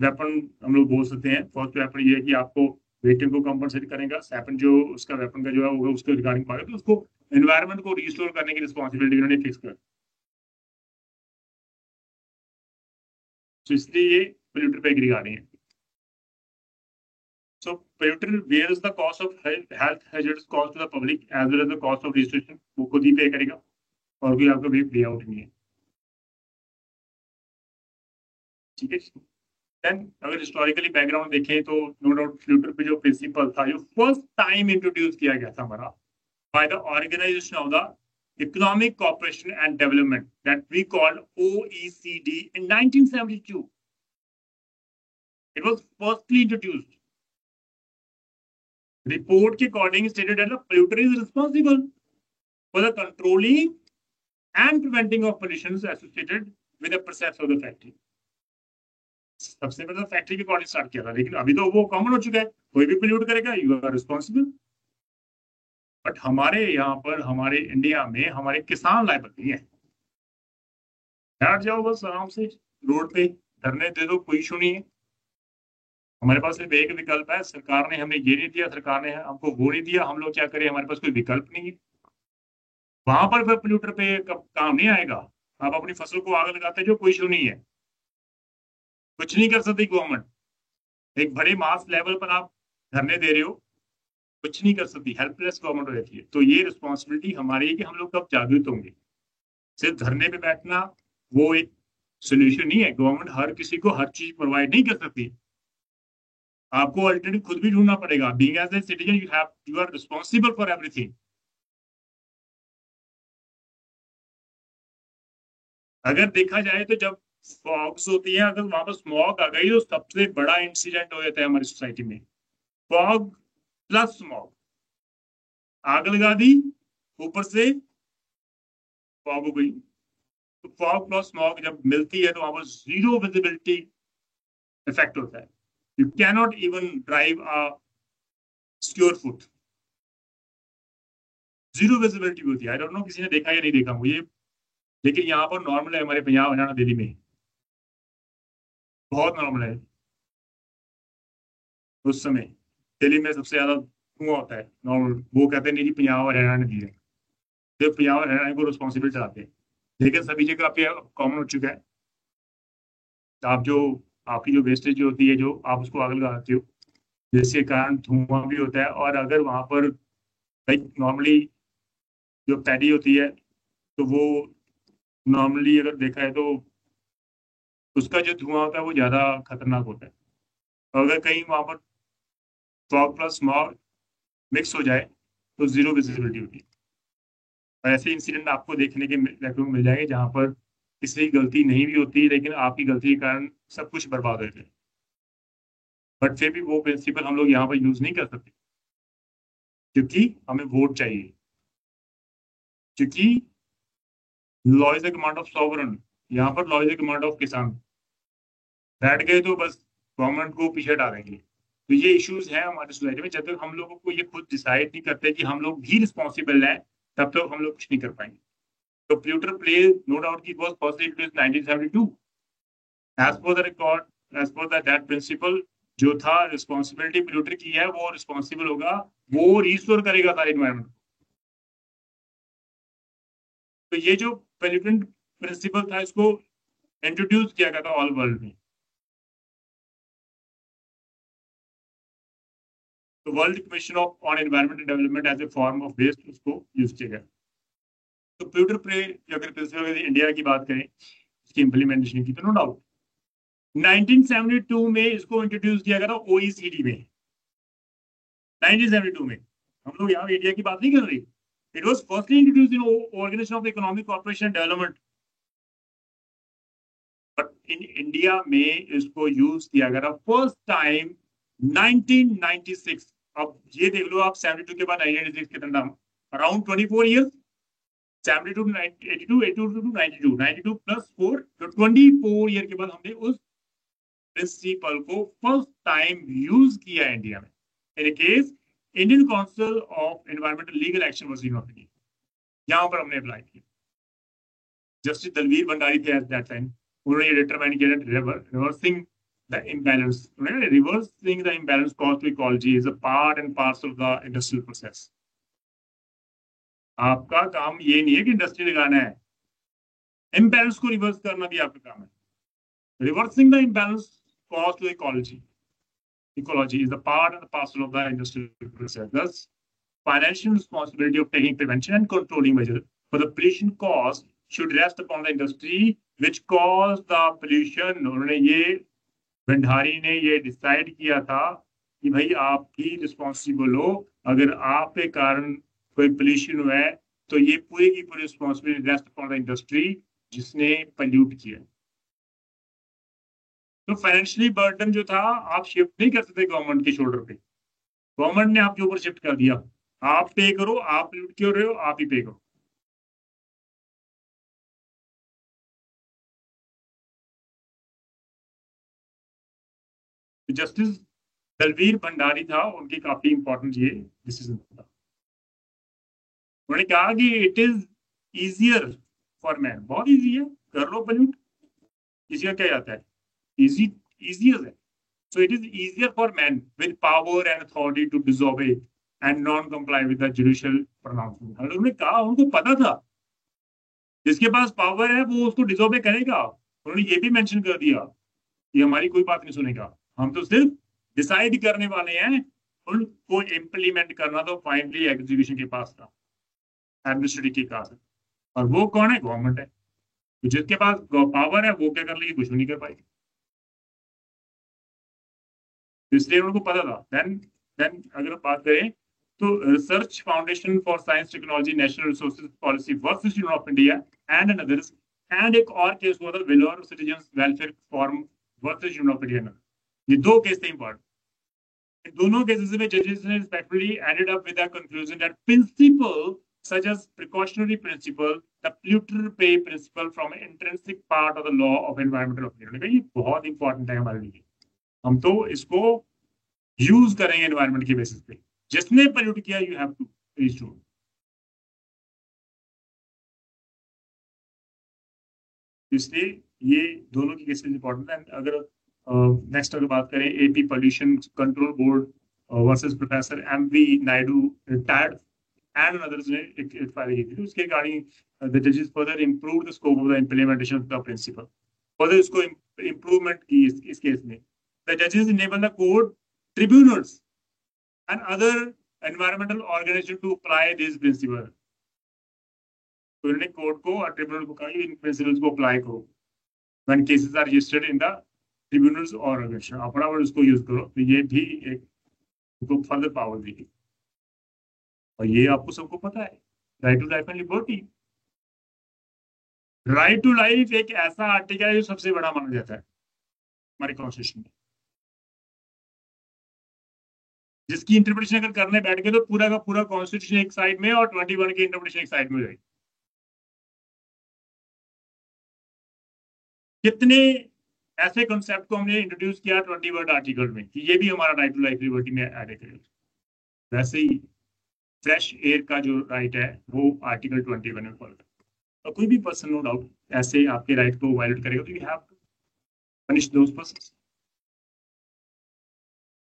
वेपन हम लोग बोल सकते हैं। फर्स्ट वेपन ये है कि आपको विक्टिम को कंपनसेट करेगा, सेकंड जो उसका वेपन का जो है होगा उसके रिगार्डिंग मांगे तो उसको एनवायरमेंट को रिस्टोर करने की रिस्पॉन्सिबिलिटी उन्होंने फिक्स कर। तो इसलिए ये पोल्यूटर पे रिगार्डिंग है। So polluter bears the cost of health hazards caused to the public as well as the cost of registration, वो खुद ही पे करेगा और कोई आपका भी पे आउट नहीं है। ठीक है। देन अगर हिस्टोरिकली बैकग्राउंड देखें तो नो डाउट पोल्यूटर पे जो प्रिंसिपल था जो फर्स्ट टाइम इंट्रोड्यूस किया गया था हमारा by the organisation of the economic cooperation and development that we called OECD in 1972. It was firstly introduced. Report के according stated that the polluter is responsible for the controlling and preventing of pollutions associated with the process of the factory. सबसे पहले फैक्ट्री के अकॉर्डिंग स्टार्ट किया था, लेकिन अभी तो वो कॉमन हो चुका है, कोई भी पोल्यूट करेगा यू आर रिस्पॉन्सिबल। बट हमारे यहाँ पर हमारे इंडिया में हमारे किसान लायबल नहीं है। बैठ जाओ बस आराम से रोड पे धरने दे दो, कोई इशू नहीं है। हमारे पास सिर्फ एक विकल्प है, सरकार ने हमें ये नहीं दिया, सरकार ने हमको वो नहीं दिया, हम लोग क्या करें, हमारे पास कोई विकल्प नहीं है। वहां पर फिर पोल्यूटर पे काम नहीं आएगा। आप अपनी फसल को आग लगाते जो कोई इशू नहीं है, कुछ नहीं कर सकती गवर्नमेंट। एक बड़े मास लेवल पर आप धरने दे रहे हो कुछ नहीं कर सकती, हेल्पलेस गवर्नमेंट हो जाती है। तो ये रिस्पॉन्सिबिलिटी हमारी है कि हम लोग कब जागृत होंगे। सिर्फ धरने पे बैठना वो एक सोल्यूशन नहीं है। गवर्नमेंट हर किसी को हर चीज प्रोवाइड नहीं कर सकती, आपको अल्टरनेटिव खुद भी ढूंढना पड़ेगा। Being as a citizen you are responsible for everything. अगर देखा जाए तो जब फॉग्स होती है, अगर वहां पर स्मॉग आ गई तो सबसे बड़ा इंसिडेंट हो जाता है हमारी सोसाइटी में। फॉग प्लस स्मॉग, आग लगा दी, ऊपर से फॉग हो गई। तो फॉग प्लस स्मॉग जब मिलती है तो वहां पर जीरो विजिबिलिटी इफेक्ट होता है। You cannot even drive a secure foot, zero visibility होती है। आई डोंट नो किसी ने देखा या नहीं देखा मुझे, लेकिन यहाँ पर नॉर्मल है। हमारे पंजाब हरियाणा दिल्ली में बहुत नॉर्मल है। उस समय दिल्ली में सबसे ज्यादा धुआं होता है नॉर्मल। वो कहते हैं नहीं जी पंजाब हरियाणा ने दी है, तो पंजाब हरियाणा को रिस्पॉन्सिबल चलाते हैं। लेकिन सभी जगह पे कॉमन हो चुका है। आप जो आपकी जो वेस्टेज जो होती है, जो आप उसको आग लगाते हो, जिसके कारण धुआं भी होता है। और अगर वहां पर लाइक नॉर्मली जो पैडी होती है, तो वो नॉर्मली अगर देखा है तो उसका जो धुआं होता है वो ज्यादा खतरनाक होता है। और अगर कहीं वहां पर फॉग प्लस स्मॉग मिक्स हो जाए तो जीरो विजिबिलिटी होती है। और ऐसे इंसिडेंट आपको देखने के देखने को मिल जाएंगे जहां पर किसी की गलती नहीं भी होती, लेकिन आपकी गलती के कारण सब कुछ बर्बाद हो जाए। बट फिर भी वो प्रिंसिपल हम लोग यहाँ पर यूज नहीं कर सकते, क्योंकि हमें वोट चाहिए। क्योंकि law is the command of sovereign, यहाँ पर law is the command of किसान। बैठ गए तो बस गवर्नमेंट को पीछे डालेंगे। तो ये इश्यूज हैं हमारी सोसाइटी में। जब तक हम लोगों को ये खुद डिसाइड नहीं करते कि हम लोग भी रिस्पॉन्सिबल हैं, तब तक हम लोग कुछ नहीं कर पाएंगे। तो प्लूटर प्ले नो डाउट की was first introduced 1972 as per the record, as per the that principle. जो था रिस्पॉन्सिबिलिटी प्लूटर की है, वो रिस्पॉन्सिबल होगा, वो रिस्टोर करेगा सारे एनवायरमेंट। तो ये जो पोल्यूटेंट प्रिंसिपल था, इसको इंट्रोड्यूस किया गया था ऑल वर्ल्ड में। तो world commission of on environmental development as a form of waste उसको यूज किया गया। तो प्लूटर प्ले अगर प्रिंसिपल इंडिया की बात करें, इसकी इंप्लीमेंटेशन की, तो नो डाउट 1972 में इसको इंट्रोड्यूस किया गया था ओईसीडी में। 1972 में, हम लोग यहाँ इंडिया की बात नहीं कर रही। It was firstly introduced in organisation of economic corporation development. But in India में इसको यूज किया गया था फर्स्ट टाइम 1996। अब ये देख लो आप, 72 के बाद 1996 कितना, around 24 years. 72 to 82, 82 to 92, 92 plus 4, तो 24 ईयर के बाद हमने उस प्रिंसिपल को फर्स्ट टाइम यूज किया इंडिया में। In case Indian council of environmental legal action was university, यहां पर हमने अप्लाई किया। जस्टिस दलवीर भंडारी थे एट दैट टाइम। उन्होंने ये डिटरमाइन किया reversing the imbalance, reversing the imbalance caused to ecology is a part and parcel of the industrial process. आपका काम ये नहीं है कि इंडस्ट्री लगाना है, इम्बैलेंस को रिवर्स करना भी आपका काम है। Reversing the imbalance caused to ecology is a part and parcel of the industrial process. Thus, financial responsibility of taking prevention and controlling measures for the pollution caused should rest upon the industry which caused the pollution. उन्होंने ये भंडारी ने ये डिसाइड किया था कि भाई आप ही रिस्पॉन्सिबल हो। अगर आपके कारण कोई पोल्यूशन हुआ है तो ये पूरी की पूरी responsibility rest upon the industry जिसने पोल्यूट किया। तो फाइनेंशियली बर्डन जो था आप शिफ्ट नहीं कर सकते गवर्नमेंट के शोल्डर पे। गवर्नमेंट ने आपके ऊपर शिफ्ट कर दिया, आप पे करो, आप लूट क्यों रहे हो, आप ही पे करो। जस्टिस दलवीर भंडारी था, उनकी काफी इंपॉर्टेंट ये डिसीजन था। उन्होंने कहा कि it is easier for man, बहुत इजी है, कर लो पोल्यूट, किसी का क्या जाता है, इजी इजियर है। So it is easier for men with power and authority to disobey and non-comply with the judicial pronouncement. उन्होंने कहा, उनको पता था जिसके पास पावर है वो उसको डिसोबे करेगा। उन्होंने ये भी मेंशन कर दिया कि हमारी कोई बात नहीं सुनेगा, हम तो सिर्फ डिसाइड करने वाले हैं, उनको इम्प्लीमेंट करना तो फाइनली एग्जीक्यूशन के पास था, एडमिनिस्ट्रेटिव के पास है। और वो कौन है? गवर्नमेंट है। तो जिसके पास पावर है वो क्या कर लेगी? कुछ भी नहीं कर पाएगी। इसलिए उनको पता था। देन अगर बात करें तो research foundation for science technology national resources policy versus union of India and others, and एक और केस हुआ था Vellore citizen welfare forum versus union of India. ये दो केस थे इंपॉर्टेंट। In दोनों cases में judges ने respectfully ended up with a conclusion that principle such as precautionary principle, the polluter pay principle from an intrinsic part of the law of environmental opinion, ये बहुत इंपॉर्टेंट है हमारे लिए। हम तो इसको यूज करेंगे एनवायरमेंट के बेसिस पे। जिसने पोल्यूट किया यू हैव टू रिस्टोर। इसलिए ये दोनों की केसेस इंपॉर्टेंट है। अगर नेक्स्ट अगर बात करें AP pollution control board versus professor MV Naidu retired and others ने एक फाइल की थी। उसके रिगार्डिंग द जजेस further improve the scope of the implementation of the principle. Further इसको इंप्रूवमेंट की इस केस में। द जजेस enable the court tribunals and other environmental organisation to apply this principle. तो उन्होंने कोर्ट को और ट्रिब्यूनल को कहा कि इन प्रिंसिपल्स को अप्लाई करो when cases are registered in the tribunals और ऑर्गेनाइजेशन। अपना वर्ड उसको यूज करो। तो ये भी एक उनको फर्दर पावर देगी। और ये आपको सबको पता है, right to life and liberty. Right to life एक ऐसा आर्टिकल है जो सबसे बड़ा माना जाता है हमारे कॉन्स्टिट्यूशन में, जिसकी इंटरप्रिटेशन अगर करने बैठ गए तो पूरा का पूरा कॉन्स्टिट्यूशन एक साइड में और 21 की इंटरप्रिटेशन एक साइड में हो जाएगी। कितने ऐसे कॉन्सेप्ट को हमने इंट्रोड्यूस किया 21 आर्टिकल में कि ये भी हमारा राइट टू लाइफ लिबर्टी में ऐड करेगा। वैसे ही फ्रेश एयर का जो राइट है वो आर्टिकल 21 में फॉलो करता है। और कोई भी पर्सन नो डाउट ऐसे आपके राइट को वायलेट करेगा तो you have to punish those persons.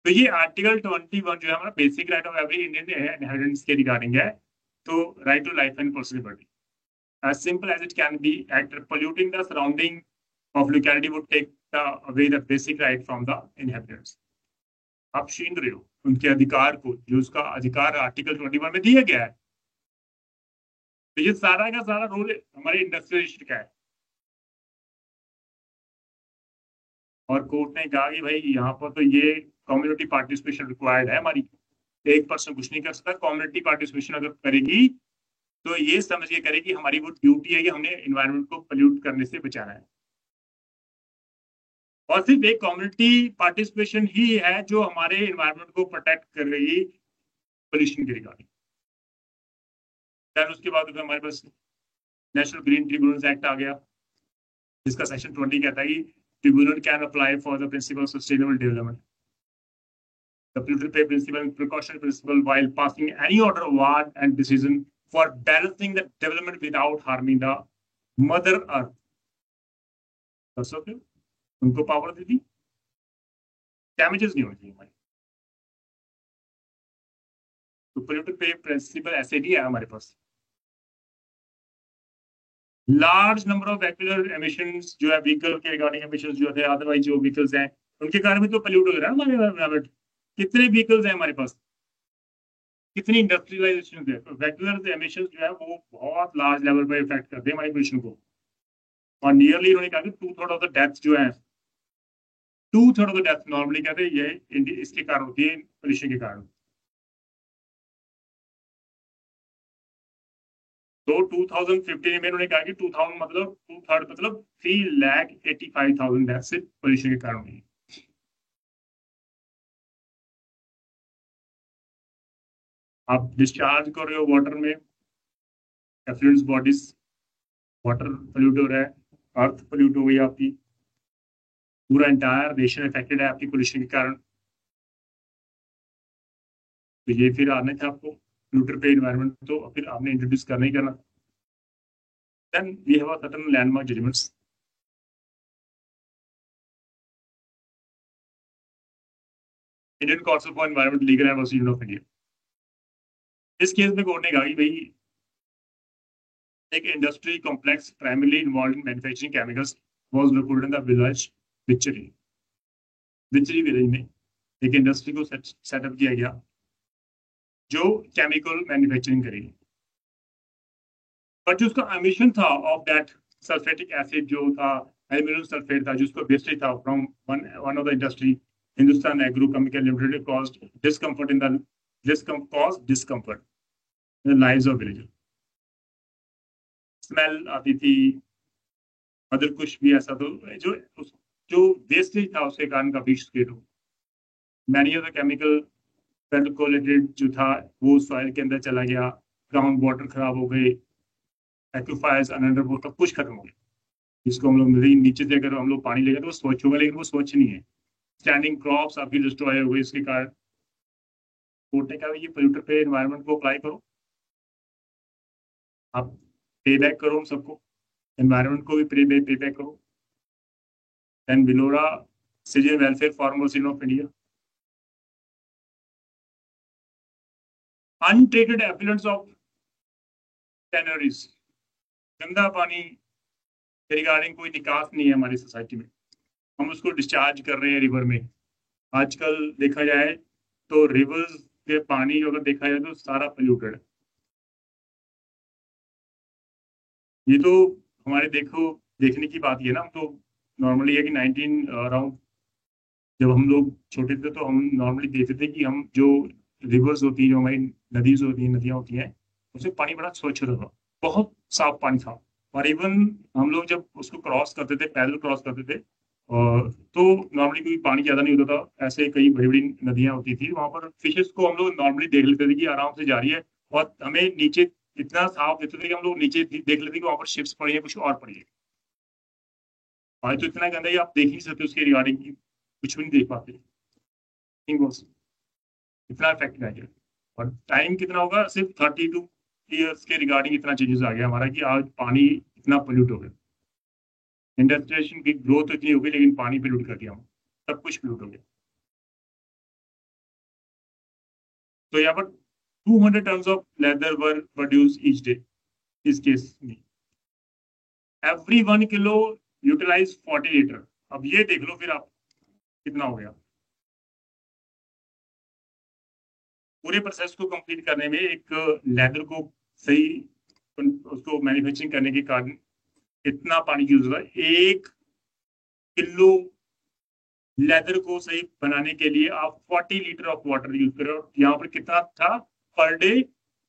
तो ये आर्टिकल 21 जो है हमारा basic right of every Indian inheritance के रिगार्डिंग है। तो right to life and personal liberty as simple as it can be, act polluting the surrounding of locality would take away the basic right from the inhabitants। आप छीन रहे हो उनके अधिकार को, जो उसका अधिकार आर्टिकल 21 में दिया गया है। तो ये सारा का सारा रोल हमारे इंडस्ट्रियलिस्ट का है। और कोर्ट ने कहा कि भाई यहाँ पर तो ये कम्युनिटी पार्टिसिपेशन रिक्वायर्ड है हमारी। एक पर्सन कुछ नहीं कर सकता। कम्युनिटी पार्टिसिपेशन अगर करेगी तो ये समझ के करेगी हमारी वो ड्यूटी है कि हमने एनवायरनमेंट को पोल्यूट करने से बचाना है। और सिर्फ एक कम्युनिटी पार्टिसिपेशन ही है जो हमारे एनवायरनमेंट को प्रोटेक्ट कर रही पोल्यूशन के रिगार्डिंग। उसके बाद हमारे पास नेशनल ग्रीन ट्रिब्यूनल्स एक्ट आ गया, जिसका सेक्शन 20 कहता है कि tribunal can apply for the principle of sustainable development, the polluter pay principle and precautionary principle while passing any order, award and decision for balancing the development without harming the mother earth। कर सकते हो, उनको पावर दे दी, डैमेजेस नहीं होने चाहिए हमारे। तो polluter pay principle ऐसे भी है हमारे पास। Large number of vehicular emissions जो है व्हीकल के रिगार्डिंग एमिशंस जो है, अदरवाइज जो व्हीकल्स हैं उनके कारण भी तो पोल्यूट हो रहा है हमारे एनवायरनमेंट। कितने व्हीकल्स हैं हमारे पास, कितनी इंडस्ट्रियलाइजेशन है। तो वेहिकुलर एमिशंस जो है वो बहुत लार्ज लेवल पर इफेक्ट करते हैं हमारी पोल्यूशन को। और नियरली उन्होंने कहा कि 2/3 ऑफ द डेथ जो है, 2/3 ऑफ द डेथ नॉर्मली कहते हैं ये इसके कारण होती है, पोल्यूशन के कारण। तो 2015 में उन्होंने कहा कि 2000 मतलब 2/3 मतलब 3,85,000 डेथ सिर्फ पोल्यूशन के कारण हुई। आप डिस्चार्ज कर रहे हो वाटर में, एफ्लुएंट्स बॉडीज, वाटर पोल्यूट हो रहा है, अर्थ पोल्यूट हो गई आपकी, पूरा इंटायर नेशन इफेक्टेड है आपकी पोल्यूशन के कारण। तो ये फिर आने थे आपको पोल्यूटर पे एनवायरनमेंट, तो फिर आपने इंट्रोड्यूस करना ही करना। Then we have a certain landmark judgments. Indian council for environment legal and union of India. इस केस में कोर्ट ने कहा कि भाई एक industry complex primarily involve in manufacturing chemicals was located in the village Bichhri. Bichhri village में एक इंडस्ट्री को सेटअप किया गया जो केमिकल मैन्युफैक्चरिंग करेगी। बट जो उसका एमिशन था ऑफ दैट सल्फेटिक एसिड जो था, एल्यूमिनियम सल्फेट था, जिसको वेस्टेज था from one of the industry, Hindustan agro chemical limited, caused discomfort in the discomfort in the lives of villagers. Smell आती थी, अदर कुछ भी ऐसा, तो जो वेस्टेज था उसके कारण काफी इश्यूज थे। मैनी ऑफ द केमिकल पेट्रोकोलेटेड जो था वो सॉइल के अंदर चला गया, ग्राउंड वाटर खराब हो गए, एक्विफायर्स अंडर वाटर कुछ खत्म हो गया, जिसको हम लोग नीचे से अगर हम लोग पानी लेंगे तो वो स्वच्छ होगा, लेकिन वो स्वच्छ नहीं है। स्टैंडिंग क्रॉप्स आपकी डिस्ट्रॉय हो गई इसके कारण। कोर्ट ने कहा ये पोल्यूटर पे एनवायरनमेंट को अप्लाई करो, आप पे बैक करो हम सबको, एनवायरनमेंट को भी पे बैक करो। And Vellore citizen welfare farmers union of India, untreated effluents of tanneries, गंदा पानी रिगार्डिंग कोई निकास नहीं है हमारी सोसाइटी में, हम उसको डिस्चार्ज कर रहे हैं रिवर में। आजकल देखा जाए तो रिवर्स के पानी अगर देखा जाए तो सारा पोल्यूटेड है। ये तो हमारे देखने की बात है ना। हम तो नॉर्मली है कि 19 अराउंड जब हम लोग छोटे थे तो हम नॉर्मली देखते थे कि हम जो रिवर्स होती हैं, जो हमारी नदियाँ होती हैं, उससे पानी बड़ा स्वच्छ होता था, बहुत साफ पानी था। और इवन हम लोग जब उसको क्रॉस करते थे, पैदल क्रॉस करते थे, तो नॉर्मली कोई पानी ज्यादा नहीं होता था, ऐसे कई बड़ी बड़ी नदियां होती थी, वहां पर फिशेस को हम लोग नॉर्मली देख लेते थे कि आराम से जा रही है, और हमें नीचे इतना साफ देते थे कि हम लोग नीचे देख लेते कि वहां पर शिप्स पड़ी है, कुछ और पड़ी है। आज तो इतना गंदा है आप देख नहीं सकते, उसके रिगार्डिंग कुछ भी नहीं देख पाते, इतना इफेक्ट आ गया। और टाइम कितना होगा, सिर्फ 32 ईयर्स के रिगार्डिंग इतना चेंजेस आ गया हमारा कि आज पानी इतना पोल्यूट हो गया। इंडस्ट्रियलाइजेशन की ग्रोथ तो इतनी हो गई, लेकिन पानी पोल्यूट कर दिया, सब कुछ पोल्यूट हो गया। तो यहाँ पर 200 tons of leather were produce each day इस केस में, एवरी 1 किलो यूटिलाइज 40 लीटर। अब ये देख लो फिर आप कितना हो गया। पूरे प्रोसेस को कंप्लीट करने में एक लेदर को सही उसको मैन्युफैक्चरिंग करने के कारण इतना पानी यूज होता है। 1 किलो लेदर को सही बनाने के लिए आप 40 लीटर ऑफ वाटर यूज करें, और यहाँ पर कितना था per day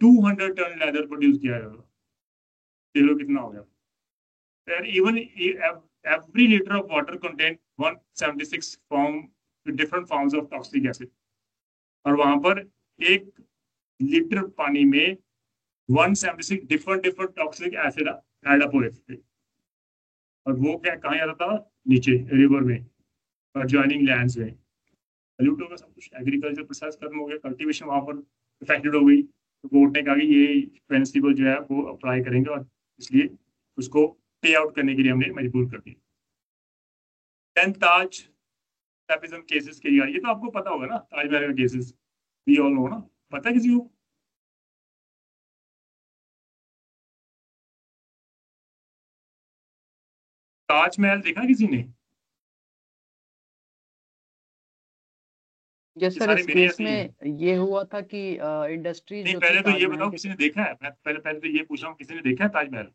200 ton leather produce किया जाएगा। किलो कितना हो गया। Even every liter of water contain 176 different forms of toxic acid, और वहां पर 1 लीटर पानी में 176 different toxic acid add up हो रहे थे। और वो क्या कहाँ जाता था, नीचे रिवर में और ज्वाइनिंग लैंड्स में। पोल्यूट होगा सब कुछ, एग्रीकल्चर प्रोसेस खत्म हो गया, कल्टीवेशन वहां पर इफेक्टेड हो गई। तो कोर्ट ने कहा कि ये प्रिंसिपल जो है वो अप्लाई करेंगे, और इसलिए उसको पे आउट करने के लिए हमने मजबूर कर दिया। देन ताज टैपिज्म केसेस के लिए, ये तो आपको पता होगा ना, ताजमहल का केसेस वी ऑल नो ना, पता है किसी को? ताजमहल देखा किसी ने? यस ये सर, सारे इस मेरे केस ऐसे ही हैं। में ये हुआ था कि इंडस्ट्रीज नहीं, जो थी पहले तो ये ताजमहल बताओ के। किसी ने देखा है? मैं पहले तो ये पूछ रहा हूँ, किसी ने देखा है ताजमहल?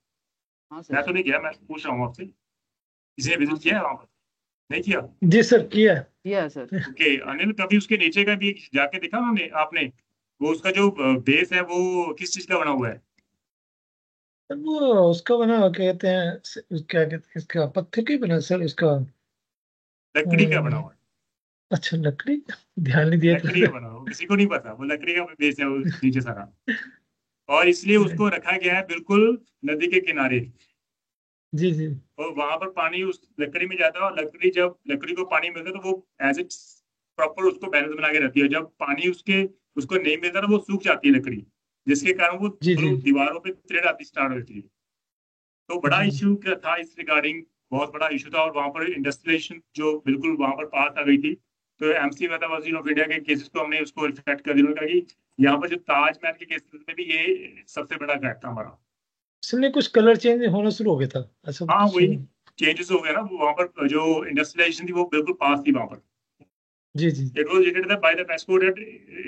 हाँ मैं सर। तो नहीं गया, मैं पूछ रहा हूँ आपसे, किसी ने हाँ विजिट किया सर, है वहां पर? नहीं किया? जी सर किया है। किया है सर। ओके अनिल, कभी उसके नीचे का भी जाके देखा उन्होंने आपने? वो उसका जो बेस है वो किस चीज का बना हुआ है? वो उसका बना हुआ क्या कहते हैं, क्या कहते हैं, इसका पत्थर का ही बना सर उसका। लकड़ी का बना हम्म, हुआ है। अच्छा लकड़ी, ध्यान नहीं दिया लकड़ी का था। बना हुआ, किसी को नहीं पता, वो लकड़ी का बेस है वो नीचे सारा, और इसलिए उसको रखा गया है बिल्कुल नदी के किनारे। जी जी। और वहां पर पानी उस लकड़ी में जाता है, और लकड़ी को पानी मिलता है तो वो एज इट प्रॉपर उसको बैलेंस बना के रखती है। जब पानी उसको नहीं मिलता तो वो सूख जाती है लकड़ी, जिसके कारण वो जी जी दीवारों पे थ्रेड आती स्टार्ट होती है। तो बड़ा जी। इश्यू क्या था इस रिगार्डिंग, बहुत बड़ा इशू था। और वहां पर इंडस्ट्रियलाइजेशन जो बिल्कुल वहां पर पास आ गई थी, तो एमसी मेहता ऑफ इंडिया के केसेस को हमने उसको रिफ्लेक्ट कर दिया, कि यहाँ पर जो ताजमहल के केसेस में भी ये सबसे बड़ा फैक्ट था हमारा। इसमें कुछ कलर चेंज होना शुरू हो गया था, ऐसा हाँ कुछ वही सुना। चेंजेस हो गया ना, वहां पर जो इंडस्ट्रियलाइजेशन थी वो बिल्कुल पास थी वहां पर। जी जी It was rated that by the PESCO that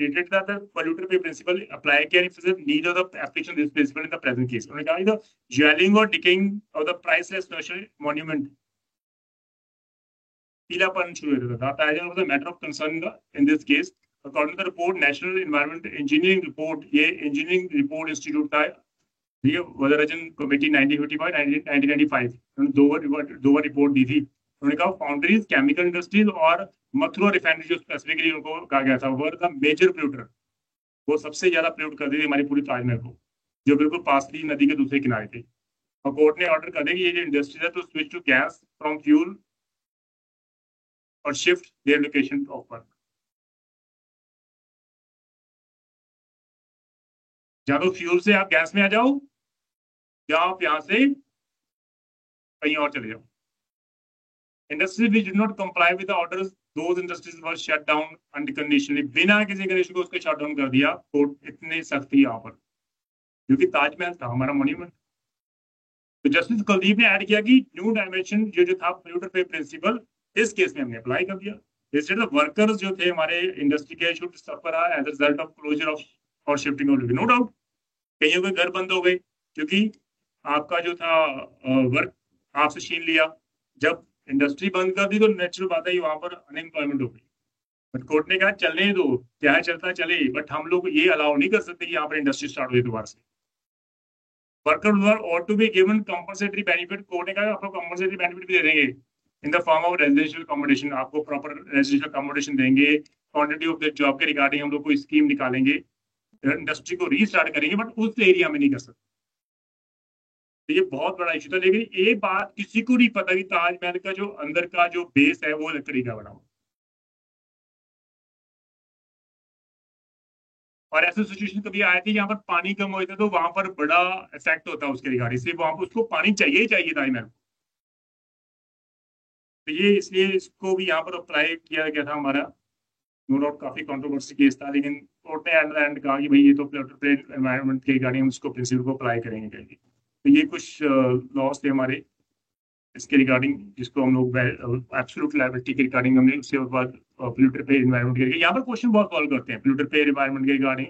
rated that the polluter pay principle apply can if the need of the application of this principle in the present case. उन्होंने कहा the dwelling or decaying of the priceless national monument पीलापन शुरू हो जाता था. That was the matter of concern in this case. According to the report, National Environment Engineering Report, ये Engineering Report Institute था. ये वदराजन कमेटी 1955 दो बार रिपोर्ट दी थी. उन्होंने कहा फाउंड्रीज, केमिकल इंडस्ट्रीज और मथुरा रिफाइनरी जो स्पेसिफिकली उनको कहा गया था वर द मेजर पोल्यूटर. वो सबसे ज्यादा पोल्यूट कर दी थी हमारी पूरी ताजमहल को, जो बिल्कुल पास थी नदी के दूसरे किनारे थे. और कोर्ट ने ऑर्डर कर दिया कि ये जो इंडस्ट्रीज है तो switch to gas from fuel और shift their location of work. या तो फ्यूल से आप गैस में आ जाओ या आप यहाँ से कहीं और चले जाओ. Industries which did not comply with the orders, those industries were shut down unconditionally. बिना किसी कंडीशन को उसको शट डाउन कर दिया. कोर्ट इतनी सख्ती यहाँ पर, क्योंकि ताजमहल था हमारा मॉन्यूमेंट. तो जस्टिस कुलदीप ने ऐड किया कि न्यू डायमेंशन जो था पोल्यूटर पे प्रिंसिपल इस केस में हमने अप्लाई कर दिया. इंस्टेड ऑफ वर्कर्स जो थे हमारे इंडस्ट्री के should suffer as a result of closure of और शिफ्टिंग ऑफ. नो डाउट कईयों के घर बंद हो गए क्योंकि आपका जो था वर्क आपसे छीन लिया. जब इंडस्ट्री बंद कर दी तो नेचुरल बात है वहां पर अनएम्प्लॉयमेंट हो गई. बट कोर्ट ने कहा चलने दो, चाहे चलता चले, बट हम लोग ये अलाउ नहीं कर सकते कि यहाँ पर इंडस्ट्री स्टार्ट हुई दोबारा से. वर्कर और to be given compensatory benefit. Court ने कहा आपको कंपनसेटरी बेनिफिट भी दे देंगे in the form of residential accommodation. आपको प्रॉपर रेजिडेंशियल अकोमोडेशन देंगे. क्वांटिटी ऑफ द जॉब के रिगार्डिंग हम लोग कोई स्कीम निकालेंगे. इंडस्ट्री को रीस्टार्ट करेंगे बट उस एरिया में नहीं कर सकते. तो ये बहुत बड़ा इशू था. लेकिन एक बात किसी को नहीं पता कि ताजमहल का जो अंदर का जो बेस है वो लकड़ी का बना हुआ. और ऐसे सिचुएशन कभी आए थे यहाँ पर पानी कम होता तो वहां पर बड़ा इफेक्ट होता है उसके रिगार्डिंग से. वहां पर उसको पानी चाहिए ही चाहिए ताजमहल को. तो ये इसलिए इसको भी यहाँ पर अप्लाई किया गया था हमारा. नो डाउट काफी कंट्रोवर्सी केस था, लेकिन कोर्ट ने एट द एंड कहा कि भाई ये तो पोल्यूटर एनवायरनमेंट के रिगार्डिंग हम उसको प्रिंसिपल को अप्लाई करेंगे. तो ये कुछ लॉस थे हमारे इसके रिगार्डिंग, जिसको हम लोग एब्सोल्यूट लायबिलिटी के रिगार्डिंग हमने उसके बाद पोल्यूटर पे एनवायरनमेंट के. यहाँ पर क्वेश्चन बहुत सॉल्व करते हैं पोल्यूटर पे एनवायरनमेंट के रिगार्डिंग,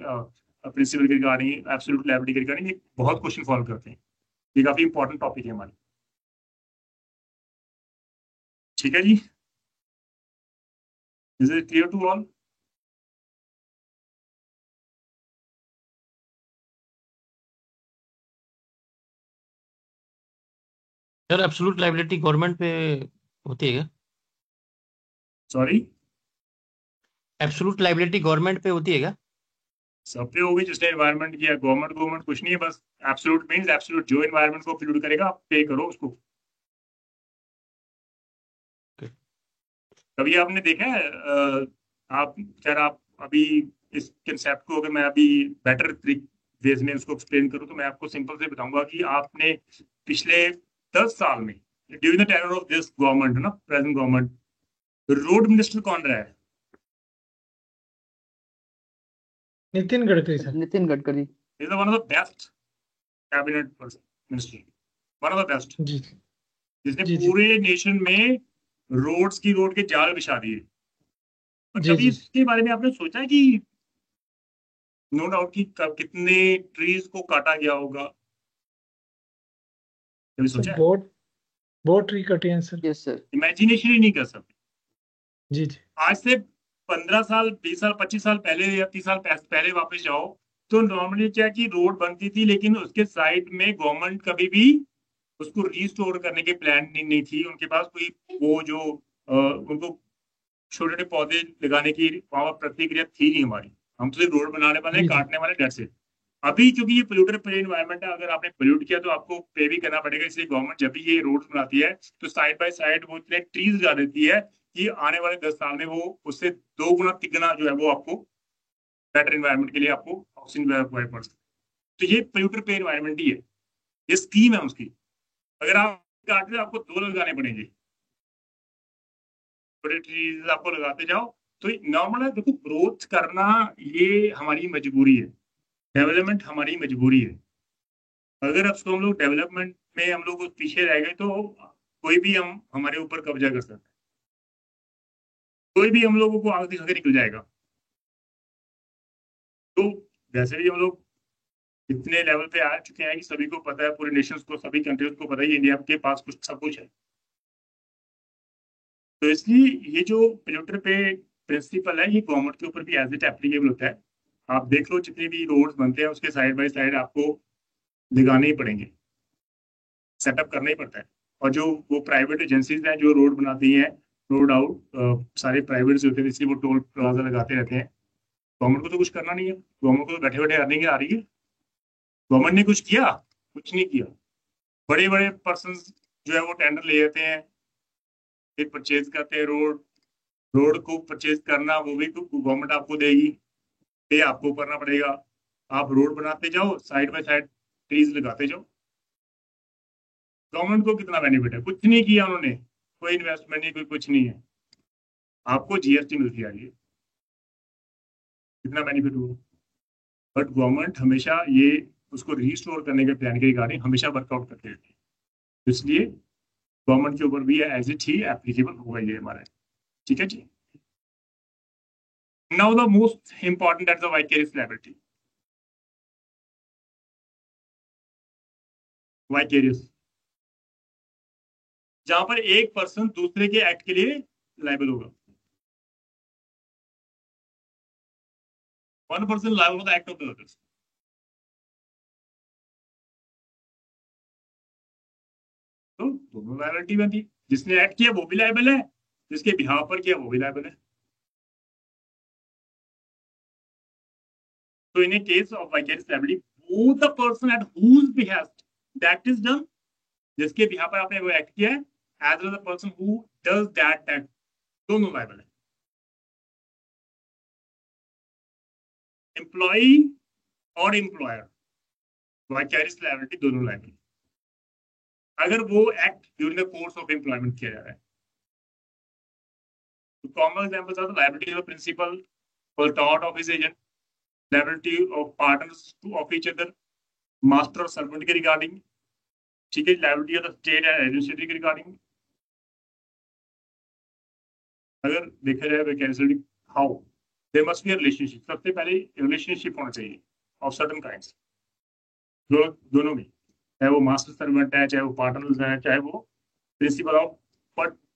प्रिंसिपल के रिगार्डिंग, एब्सोल्यूट लायबिलिटी के रिगार्डिंग. ये बहुत क्वेश्चन सॉल्व करते हैं. ये काफी इंपॉर्टेंट टॉपिक है हमारे. ठीक है जी, is it clear to all? Sir absolute liability government पे होती है क्या? सॉरी, एब्सोल्यूट लायबिलिटी गवर्नमेंट पे होती है क्या? सब पे होगी जिसने एनवायरनमेंट किया. गवर्नमेंट कुछ नहीं है, बस एब्सोल्यूट मींस एब्सोल्यूट जो एनवायरनमेंट को पोल्यूट करेगा आप पे करो उसको. कभी आपने देखा है आप यार आप अभी इस कंसेप्ट को अगर मैं अभी बेटर वेज में उसको एक्सप्लेन करूं तो मैं आपको सिंपल से बताऊंगा कि आपने पिछले 10 साल में during the tenure of this government ना, प्रेजेंट गवर्नमेंट, रोड मिनिस्टर कौन रहा है? Nitin Gadkari sir. Nitin Gadkari. Is one of the best cabinet minister, one of the best, जी जिसने जी जी पूरे नेशन में रोड के जाल बिछा दिए. और जी कभी जी इसके बारे में आपने सोचा कि नो डाउट कि कितने ट्रीज को काटा गया होगा? कभी सर सोचा है? बहुत ट्री कटे हैं सर. Yes sir. इमेजिनेशन ही नहीं कर सकते. जी जी आज से 15 साल, 20 साल, 25 साल पहले या 30 साल पहले वापस जाओ तो नॉर्मली क्या कि रोड बनती थी, लेकिन उसके साइड में गवर्नमेंट कभी भी उसको रिस्टोर करने के प्लान नहीं थी. उनके पास कोई वो जो उनको छोटे छोटे पौधे लगाने की वहां प्रतिक्रिया थी नहीं हमारी. हम तो सिर्फ रोड बनाने वाले, जी जी काटने वाले, डेट्स इट. अभी क्योंकि ये पोल्यूटर पे एनवायरनमेंट है, अगर आपने पोल्यूट किया तो आपको पे भी करना पड़ेगा. इसलिए गवर्नमेंट जब भी ये रोड बनाती है तो साइड बाय साइड वो इतने ट्रीज लगा देती है कि आने वाले 10 साल में वो उससे 2 गुना 3 गुना जो है वो आपको बेटर एनवायरनमेंट के लिए आपको ऑक्सीजन प्रोवाइड कर सकते. तो ये पोल्यूटर पे एनवायरनमेंट ही है, ये स्कीम है उसकी. अगर आप काट रहे आपको 2 लगाने पड़ेंगे, छोटे ट्रीज आपको लगाते जाओ. तो नॉर्मल है. देखो ग्रोथ करना ये हमारी मजबूरी है, डेवलपमेंट हमारी मजबूरी है. अगर अब हम लोग डेवलपमेंट में हम लोग पीछे रह गए तो कोई भी हम हमारे ऊपर कब्जा कर सकता है. कोई भी हम लोगों को आग दिखा के निकल जाएगा। तो वैसे भी हम लोग इतने लेवल पे आ चुके हैं कि सभी को पता है, पूरे नेशंस को, सभी कंट्रीज को पता है इंडिया के पास कुछ सब कुछ है। तो इसलिए ये जो पोल्यूटर पे प्रिंसिपल है, ये गवर्नमेंट के ऊपर भी एज इट एप्लीकेबल होता है। आप देख लो जितने भी रोड्स बनते हैं उसके साइड बाय साइड आपको लगाने ही पड़ेंगे, सेटअप करना ही पड़ता है। और जो वो प्राइवेट एजेंसीज हैं जो रोड बनाती हैं, नो डाउट सारे प्राइवेट होते हैं, इसलिए वो टोल प्लाजा लगाते रहते हैं। गवर्नमेंट को तो कुछ करना नहीं है, गवर्नमेंट को तो बैठे बैठे अर्निंग आ रही है। गवर्नमेंट ने कुछ किया? कुछ नहीं किया। बड़े बड़े पर्सन जो है वो टेंडर ले लेते हैं, फिर परचेज करते हैं रोड। रोड को परचेज करना वो भी गवर्नमेंट आपको देगी, पे आपको करना पड़ेगा। आप रोड बनाते जाओ, साइड बाय साइड ट्रीज लगाते जाओ। गवर्नमेंट को कितना बेनिफिट है? कुछ नहीं किया उन्होंने, कोई इन्वेस्टमेंट नहीं, कोई कुछ नहीं है। आपको जीएसटी मिलती आ रही है, कितना बेनिफिट हुआ। बट गवर्नमेंट हमेशा ये उसको रिस्टोर करने के प्लान के रिगार्डिंग हमेशा वर्कआउट करते रहती है। इसलिए गवर्नमेंट के ऊपर भी एज इट ही एप्लीकेबल होगा ये हमारा। ठीक है जी। Now the most important that's the vicarious liability. Vicarious, जहां पर एक पर्सन दूसरे के एक्ट के लिए लायबल होगा। One person liable for the act of the others. तो दोनों लायबिलिटी में थी, जिसने एक्ट किया वो भी लायबल है, जिसके बिहाव पर किया वो भी लायबल है। So in a case of vicarious liability, both the person at whose behest that is done, जिसके बिहार पर आपने वो एक्ट किया है, as well as the person who does that act, दोनों लायबल है। एम्प्लॉई और एम्प्लॉयर, vicarious liability दोनों लायबल, अगर वो act during the course of employment किया जा रहा है। तो common examples are the liability of principal for tort of his agent, liability of partners of each other, master और सर्वेंट के रिगार्डिंग, ठीक है, liability of the state and administrative के रिगार्डिंग। अगर देखा जाए vacancy how there must be a relationship, सबसे पहले रिलेशनशिप होना चाहिए ऑफ सर्टेन काइंड्स, दोनों में, चाहे वो मास्टर सर्वेंट है, चाहे वो पार्टनर्स है, चाहे वो प्रिंसिपल ऑफ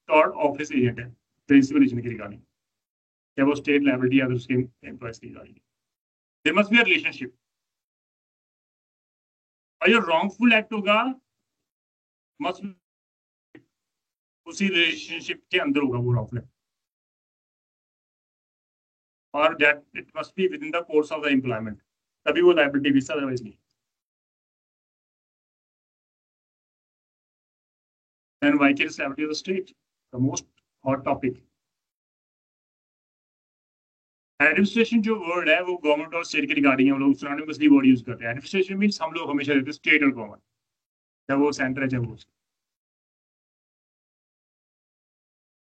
और ऑफिस एजेंट है, प्रिंसिपल एजेंट की रिगार्डिंग, चाहे वो स्टेट लायबिलिटी या उसके एम्प्लॉयज की regarding, there must be a relationship. और जो रॉन्गफुल एक्ट होगा मस्ट उसी रिलेशनशिप के अंदर होगा वो रॉन्गफुल एक्ट, और that it must be within the course of the employment, तभी वो लायबिलिटी भी, अदरवाइज नहीं। And vicarious liability of the state, the most hot topic. Administration जो वर्ड है वो गवर्नमेंट और स्टेट के रिगार्डिंग है, हम लोग सिनोनिमसली वर्ड यूज करते हैं। एडमिनिस्ट्रेशन मींस हम लोग हमेशा देते हैं स्टेट और गवर्नमेंट, चाहे वो सेंटर है चाहे वो।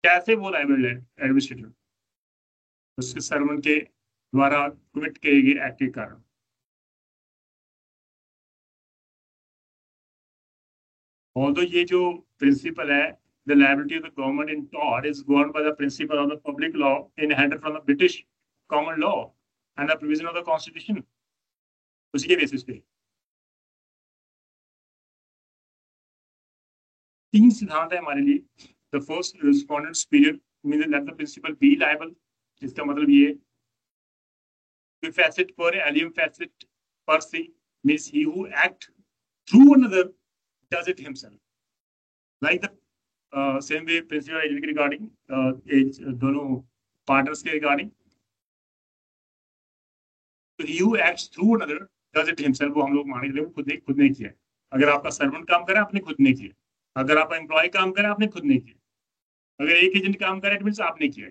कैसे वो लायबल है एडमिनिस्ट्रेटर? उसके सर्वेंट के द्वारा कमिट किए गए एक्ट के कारण। ऑल्दो ये जो प्रिंसिपल है, the liability of the government in tort is governed by the principle of the public law inherited from the British common law and the provision of the constitution, उसी के बेसिस पे तीन सिद्धांत है हमारे लिए। The first, respondent period means that the principal be liable, इसका मतलब ये है facet per alium facet per se means he who act through another does it himself, like the same way principal agent के रिगार्डिंग, दोनों पार्टनर्स के रिगार्डिंग, तो he who acts through another does it himself, वो हम लोग मान के खुद ने किया। अगर आपका सर्वेंट काम करे आपने खुद ने किया, अगर आपका एम्प्लॉय काम करे आपने खुद ने किया, अगर एक एजेंट काम करे इट मींस आपने किया।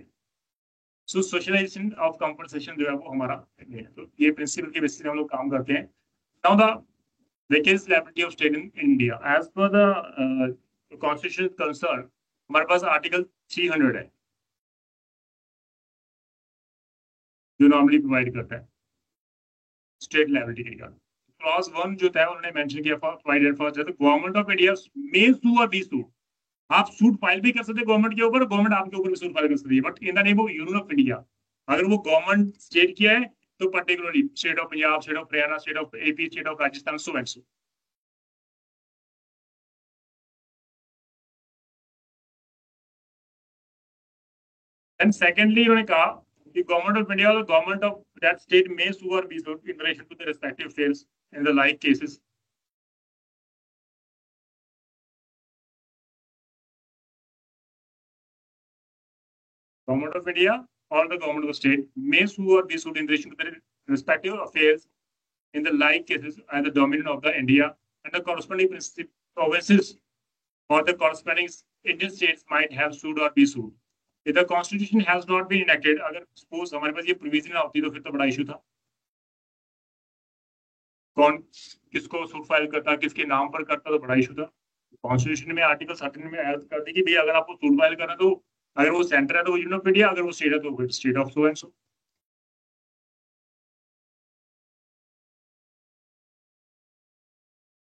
सो सोशलाइजेशन ऑफ कंपनसेशन जो है वो हमारा है। तो ये प्रिंसिपल के बेसिस पे हम लोग काम करते हैं। Now the vicarious liability of state in India as per the constitution concern, हमारे पास आर्टिकल 300 है जो नॉर्मली प्रोवाइड करता है स्टेट लायबिलिटी के रिगार्डिंग। क्लॉज 1 जो था उन्होंने मेंशन किया, provided for the government of India may sue और बी सूड आप सूट फाइल भी कर सकते हैं गवर्नमेंट के ऊपर, गवर्नमेंट आपके ऊपर भी सूट फाइल कर सकती है, but in the name of union of India. अगर वो गवर्नमेंट स्टेट किया है तो particularly state of Punjab, state of Haryana, state of AP, state of Rajasthan, so and so. And secondly उन्होंने कहा कि गवर्नमेंट ऑफ इंडिया और गवर्नमेंट ऑफ दैट स्टेट में sue or be sued in relation to the respective affairs in the like cases. Government of India or the government of the state may sue or be sued in relation to their respective affairs in the like cases as the dominion of the India, and the corresponding provinces or the corresponding Indian states might have sued or be sued. If the constitution has not been enacted, अगर suppose हमारे पास ये provision ना होती तो फिर तो बड़ा इशू था, कौन किसको सूट फाइल करता, किसके नाम पर करता, तो बड़ा इशू था। कॉन्स्टिट्यूशन में आर्टिकल 13 में ऐड कर दी कि भाई अगर आपको सूट फाइल करना तो अगर वो सेंटर है तो यूनियन ऑफ इंडिया, अगर वो स्टेट है तो state of so and so.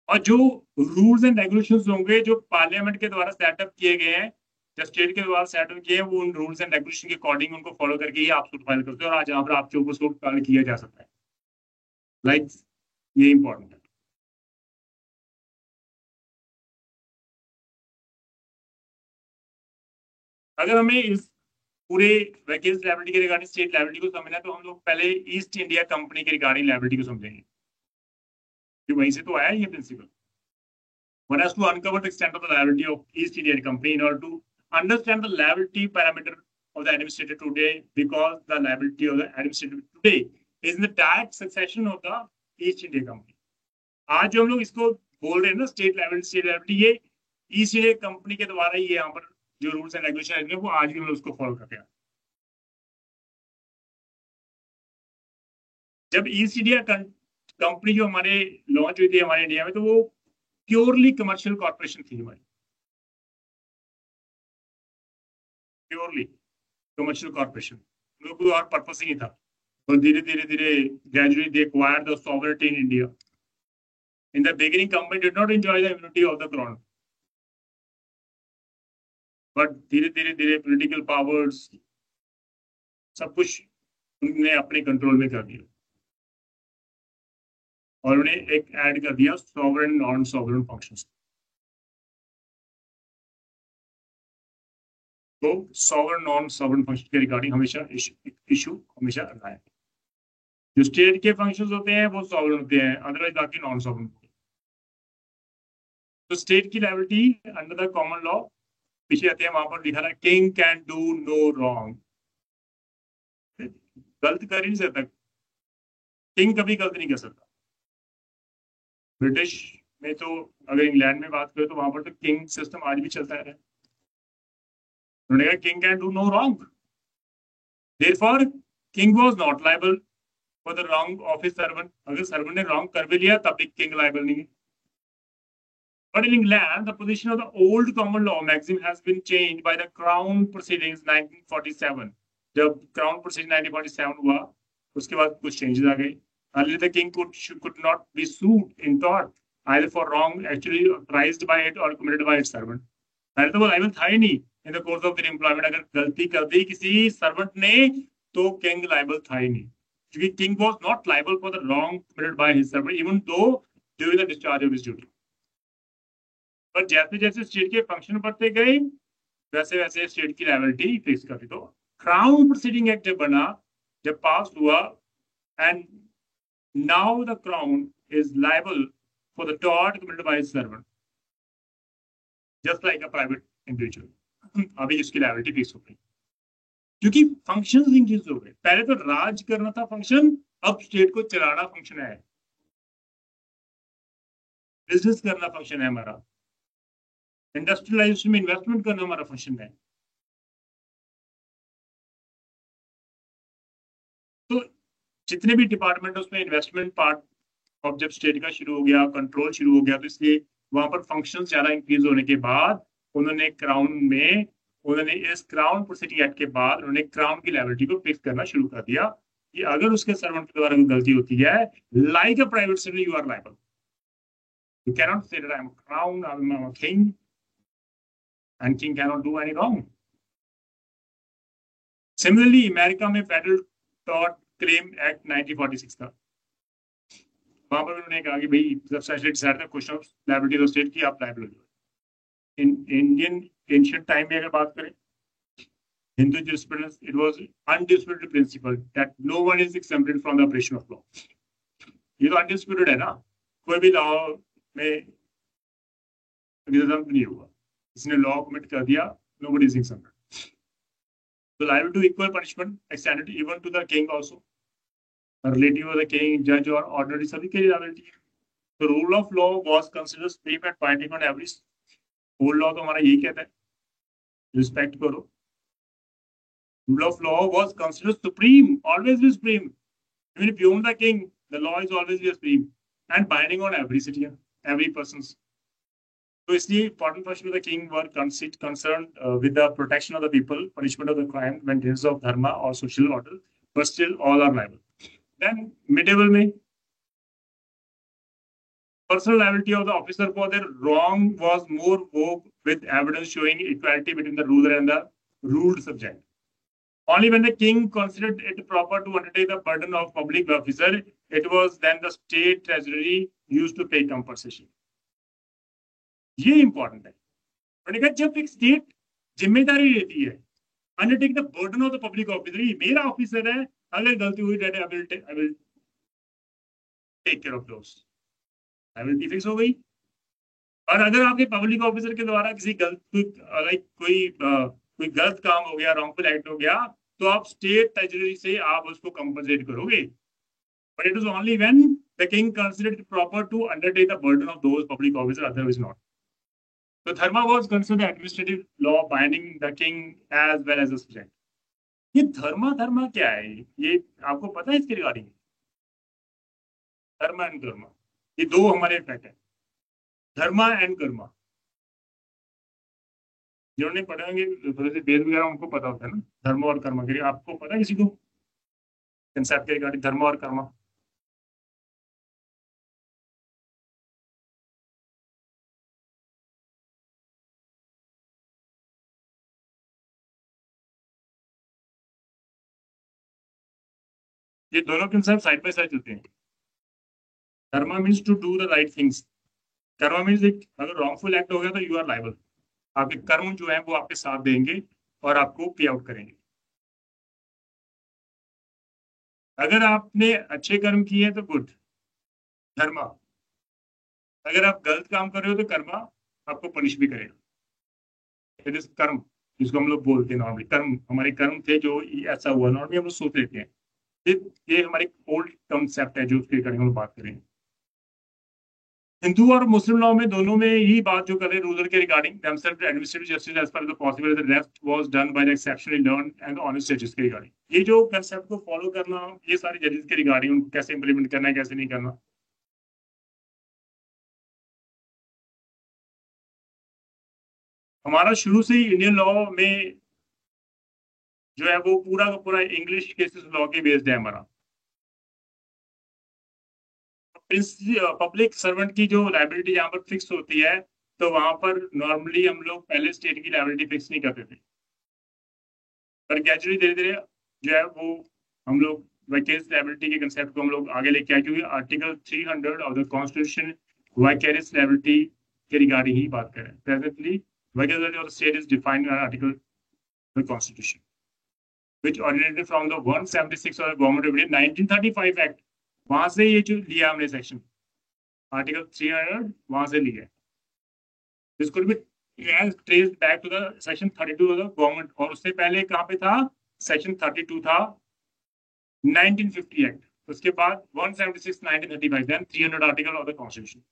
और जो रूल्स एंड रेगुलेशंस होंगे जो पार्लियामेंट के द्वारा सेटअप किए गए हैं, जो स्टेट के द्वारा सेटअप किए हैं, वो उन रूल्स एंड रेगुलेशन के अकॉर्डिंग उनको फॉलो करके ही आप सूट फाइल करते हो, और आज यहाँ पर आपके ऊपर सूट फाइल किया जा सकता है। लाइक ये इंपॉर्टेंट है। अगर हमें इस पूरे वैकेंस लायबिलिटी के रिगार्डिंग स्टेट लायबिलिटी को समझना है तो हम लोग पहले ईस्ट इंडिया कंपनी के रिगार्डिंग लायबिलिटी को समझेंगे, कि वहीं से तो आया ये principal. One has to uncover the extent of the liability of East India Company in order to understand the liability parameter of the administrator today, because the liability of the administrator today is in the direct succession of the East India Company. आज जो हम लोग इसको बोल रहे हैं ना स्टेट लायबिलिटी, ये ईस्ट इंडिया कंपनी के द्वारा ये यहाँ पर जो रूल्स एंड रेगुलेशन है वो आज भी हम लोग उसको फॉलो करते हैं। जब ईस्ट इंडिया कंपनी जो हमारे लॉन्च हुई थी हमारे इंडिया में, तो वो प्योरली कमर्शियल कॉर्पोरेशन थी हमारी, प्योरली कमर्शियल कॉर्पोरेशन, कोई और पर्पस ही नहीं था। और धीरे धीरे धीरे gradually they acquired the sovereignty in India. In the beginning company did not enjoy the immunity of the crown, but धीरे धीरे धीरे पॉलिटिकल पावर्स सब कुछ उन्होंने अपने कंट्रोल में कर दिया, और उन्हें एक ऐड कर दिया सॉवरेन नॉन सॉवरेन फंक्शंस। तो सॉवरेन नॉन सॉवरेन फंक्शन के रिगार्डिंग हमेशा इशू हमेशा रहा है। जो स्टेट के फंक्शंस होते हैं वो सॉवरेन होते हैं, अदरवाइज बाकी नॉन सॉवरेन होते हैं। तो स्टेट की liability under the common law पीछे आते हैं, वहां पर लिखा है king can do no wrong, गलत कर ही नहीं सकता, किंग कभी गलत नहीं कर सकता। ब्रिटिश में तो अगर इंग्लैंड में बात करें तो वहां पर तो किंग सिस्टम आज भी चलता है। उन्होंने कहा king can do no wrong, therefore king was not liable for the wrong of his servant. अगर सर्वेंट ने रॉन्ग कर भी लिया तब भी किंग लायबल नहीं है। But in England, the position of the old common law maxim has been changed by the Crown Proceedings 1947. जब Crown Proceedings 1947 हुआ, उसके बाद कुछ changes आ गए। Earlier, the king could not be sued in tort either for wrong actually authorized by it or committed by its servant. पहले तो वो लाइबल था ही नहीं in the course of their employment। अगर गलती कर दी किसी सर्वेंट ने तो किंग लाइबल था ही नहीं, क्योंकि king was not liable for the wrong committed by his servant even though during the discharge of his duty. पर जैसे जैसे स्टेट के फंक्शन बढ़ते गए वैसे वैसे स्टेट की लायबिलिटी फिक्स कर दी। तो क्राउन प्रोसीडिंग एक्ट जब बना, जब पास हुआ, and now the crown is liable for the tort committed by his servant just like a private individual. अभी इसकी लायबिलिटी फिक्स हो गई क्योंकि फंक्शंस इंक्रीज हो गए। पहले तो राज करना था फंक्शन, अब स्टेट को चलाना फंक्शन है, बिजनेस करना फंक्शन है हमारा, इंडस्ट्रियलाइजेशन में इन्वेस्टमेंट करना हमारा फंक्शन है। तो जितने भी डिपार्टमेंट उसमें इन्वेस्टमेंट पार्ट ऑफ जब स्टेट का शुरू हो गया, कंट्रोल शुरू हो गया, तो इसलिए वहां पर फंक्शन ज्यादा इंक्रीज होने के बाद उन्होंने इस क्राउन प्रोसीडिंग एक्ट के बाद उन्होंने क्राउन की लायबिलिटी को फिक्स करना शुरू कर दिया कि अगर उसके सर्वेंट के द्वारा कोई गलती होती है, like a private citizen you are liable, you can not say that I am crown, I am a king, and king cannot do any wrong. Similarly, America में फेडरल टॉर्ट क्लेम एक्ट 1946 था, वहां पर उन्होंने कहा कि भाई सबसे डिसाइड था question of liability of state की आप लायबल हो। इन इंडियन एंशिएंट टाइम में अगर बात करें, Hindu jurisprudence, it was undisputed principle that no one is exempted from the operation of law. ये तो undisputed है ना, कोई भी लॉ में exempt नहीं हुआ, इसने लॉ कमिट कर दिया, nobody is exempted. So liable to equal punishment extended even to the king also. A relative of the king, judge or ordinary सभी के liability. The rule of law was considered supreme and binding on every. Whole law तो हमारा यही कहता है, respect करो. Rule of law was considered supreme, always be supreme. Even if you own the king, the law is always be supreme and binding on every citizen, every person. So इसलिए important function of the king were concerned with the protection of the people, punishment of the crime, maintenance of dharma or social order, but still all are liable. Then medieval में personal liability of the officer for their wrong was more vogue with evidence showing equality between the ruler and the ruled subject. Only when the king considered it proper to undertake the burden of public officer, it was then the state treasury used to pay compensation. ये important है। मैंने कहा जब एक स्टेट जिम्मेदारी लेती है, undertake the burden of the public officer, ये मेरा ऑफिसर है, अगर गलती हुई that I will take care of those. Liability fix हो गई। और अगर आपके पब्लिक ऑफिसर के द्वारा किसी कोई गलत काम हो गया, रॉन्गफुल एक्ट हो गया, तो आप स्टेट ट्रेजरी से आप उसको कंपनसेट करोगे। But it is only when the king considered it proper to undertake the burden of those public officer, otherwise not. तो dharma was considered administrative law binding the king as well as the subject. ये धर्मा क्या है? ये आपको पता है इसके रिगार्डिंग? धर्मा एंड कर्मा, ये दो हमारे इफेक्ट है, धर्मा एंड कर्मा। जिन्होंने पढ़े होंगे वेद वगैरह उनको पता होता है ना धर्म और कर्म के। आपको पता है किसी को कंसेप्ट के रिगार्डिंग धर्म और कर्म? ये दोनों कंसेप्ट साइड बाय साइड चलते हैं। Karma means to do the right things. Karma means अगर रॉन्गफुल एक्ट हो गया तो यू आर लायबल। आपके कर्म जो है वो आपके साथ देंगे और आपको पे आउट करेंगे। अगर आपने अच्छे कर्म किए तो गुड, धर्मा। अगर आप गलत काम कर रहे हो तो कर्मा आपको पनिश भी करेगा। इट इज कर्म, जिसको हम लोग बोलते हैं नॉर्मली। कर्म, हमारे कर्म थे जो ऐसा हुआ, नॉर्मली हम लोग सोच लेते हैं। ये हमारे ओल्ड कंसेप्ट है जो उसके रिगार्डिंग हम बात करें। हिंदू और मुस्लिम लॉ में दोनों में यही बात जो कर रहे हैं रूलर के regarding, administrative justice as per the possible, the rest was done by the exceptionally learned and honest जजेस के रिगार्डिंग। ये जो कंसेप्ट को फॉलो करना, ये सारे जजेस के रिगार्डिंग उनको कैसे इंप्लीमेंट करना है, कैसे नहीं करना। हमारा शुरू से ही इंडियन लॉ में जो है वो पूरा का पूरा इंग्लिश केसेस लॉ के बेस्ड है हमारा। पब्लिक सर्वेंट की जो लायबिलिटी यहाँ पर फिक्स होती है, तो वहां पर नॉर्मली हम लोग पहले स्टेट की लायबिलिटी फिक्स नहीं करते थे, पर ग्रेजुअली धीरे धीरे जो है वो हम लोग वाइकेरियस लायबिलिटी के कंसेप्ट को हम लोग आगे लेके आए, क्योंकि article 300 of the constitution vicarious liability के रिगार्डिंग ही बात करें। Presently vicarious liability of the state is defined in article the constitution which originated from the 176 of the Government of India 1935 Act। वहां से ये जो लिया हमने सेक्शन आर्टिकल 300 वहां से लिया है। This could be traced back to the section 32 of the government. और उससे पहले कहां पे था? सेक्शन 32 था 1950 एक्ट, उसके बाद 176 1935, then 300 article of the constitution.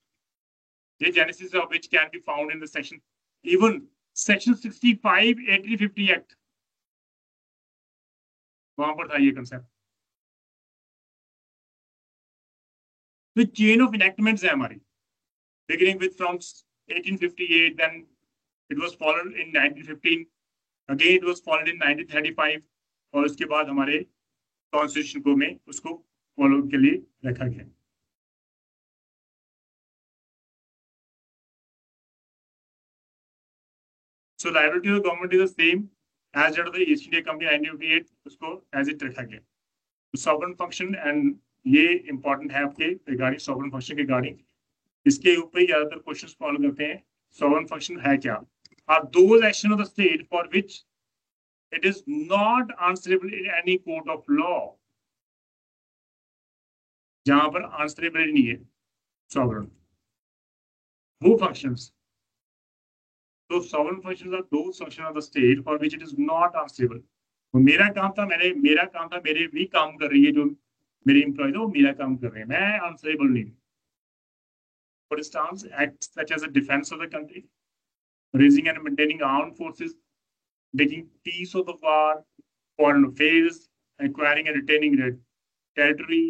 ये genesis of which can be found in the section, even section 65 1850 act, वहां पर था ये कंसेप्ट। तो चेन ऑफ इनेक्टमेंट्स है हमारी, beginning with from 1858, then it was followed in 1915, again it was followed in 1935, और उसके बाद हमारे कॉन्स्टिट्यूशन को में उसको फॉलो के लिए रखा गया। So liability of the government is the same as that of the East India company 1958, उसको एज इट रखा गया। सॉवरेन फंक्शन, एंड ये इंपॉर्टेंट है आपके रिगार्डिंग सॉवरेन फंक्शन के रिगार्डिंग, इसके ऊपर ही ज्यादातर क्वेश्चंस फॉलो करते हैं। सॉवरेन फंक्शन है क्या? Are those action of the state for which it is not answerable in any court of law, जहां पर आंसरेबल नहीं है सॉवरेन, वो फंक्शंस। तो sovereign functions are those function of the state for which it is not answerable. मेरा काम था, मेरे भी काम कर रही है जो मेरे एम्प्लॉय, वो मेरा काम कर रहे हैं, मैं आंसरेबल नहीं। For instance, acts such as the defense of the country, raising and maintaining armed forces, making peace of the war, foreign affairs, acquiring and retaining territory,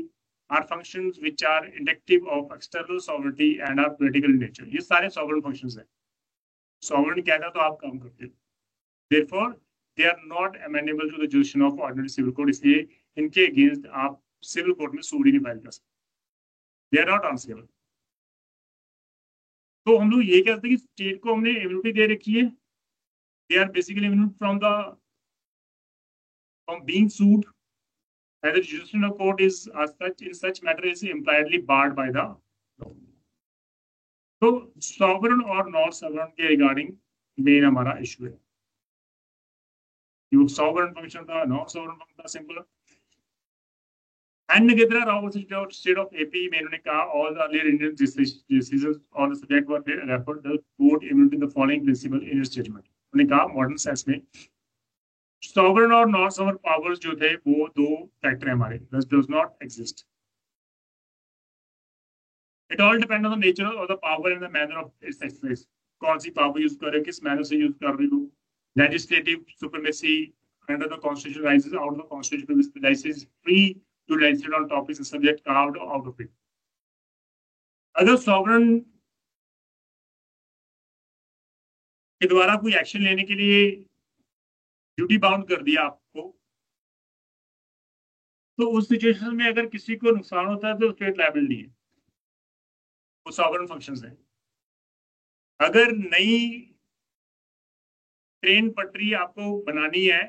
are functions which are indicative of external sovereignty and are political in nature. ये सारे sovereign functions हैं। Sovereign कहता तो आप काम करते हो। Therefore, they are not amenable to the jurisdiction of ordinary civil code. इसलिए इनके against आप civil court में सूट ही नहीं फाइल कर सकते। They are not answerable. तो हम लोग ये कहते हैं कि स्टेट को हमने इम्यूनिटी दे रखी है, they are basically immune from being sued, as the judicial court is such in such matter is impliedly barred by the. तो सॉवरेन और नॉन सॉवरेन के रिगार्डिंग मेन हमारा इशू है। सॉवरेन फंक्शन था, नॉन सॉवरेन फंक्शन था, simple. And Nagendra Rao was the state of AP, मैंने कहा all the earlier Indian decisions on the subject were referred the court immunity the following principle in its judgment. उन्होंने कहा मॉडर्न सेंस में sovereign और नॉन sovereign powers जो थे वो दो फैक्टर हैं हमारे, does not exist. It all depends on the nature of the power and the manner of its exercise. कौन सी पावर यूज कर रहे हो, किस मैनर से यूज कर रहे हो। Legislative supremacy under the constitution rises out of the constitution is free to legislate on topics and subject carved out of it. अगर सॉवरेन के द्वारा कोई एक्शन लेने के लिए ड्यूटी बाउंड कर दिया आपको, तो उस सिचुएशन में अगर किसी को नुकसान होता है तो स्टेट लायबल नहीं है, वो सॉवरेन फंक्शंस है। अगर नई ट्रेन पटरी आपको बनानी है,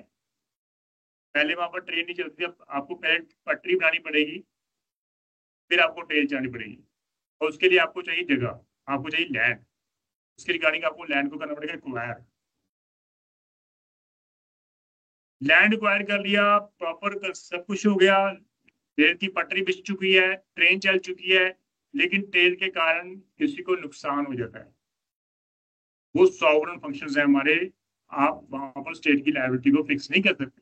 पहले वहां पर ट्रेन नहीं चलती, अब आपको पहले पटरी बनानी पड़ेगी, फिर आपको ट्रेन चलानी पड़ेगी, और उसके लिए आपको चाहिए जगह, आपको चाहिए लैंड। उसके रिगार्डिंग आपको लैंड को करना पड़ेगा एक्वायर। लैंड एक्वायर कर लिया, प्रॉपर सब कुछ हो गया, रेल की पटरी बिछ चुकी है, ट्रेन चल चुकी है, लेकिन ट्रेन के कारण किसी को नुकसान हो जाता है, वो सॉवरेन फंक्शंस है हमारे। आप वहां पर स्टेट की लायबिलिटी को फिक्स नहीं कर सकते।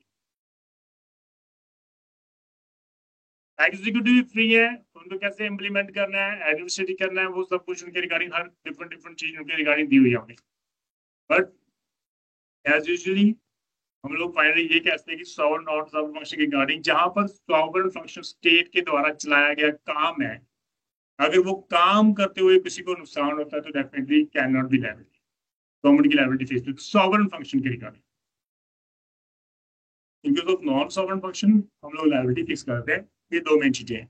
एग्जीक्यूटिव फ्री है, उनको कैसे इम्प्लीमेंट करना है, एडमिनिस्ट्रेटिव करना है, वो सब कुछ उनके रिगार्डिंग हर डिफरेंट चीज उनके रिगार्डिंग दी हुई है हमें। बट एज यूजुअली हम लोग फाइनली ये कहते हैं कि सॉवरेन और सॉवरेन फंक्शन के रिगार्डिंग, जहां पर सॉवरेन फंक्शन स्टेट के द्वारा चलाया गया काम है, अगर वो काम करते हुए किसी को नुकसान होता है तो definitely can not be liability, government की liability face to sovereign function के regarding. In case of non sovereign function हम लोग लायबिलिटी फिक्स करते हैं। ये दो मेन चीजें हैं।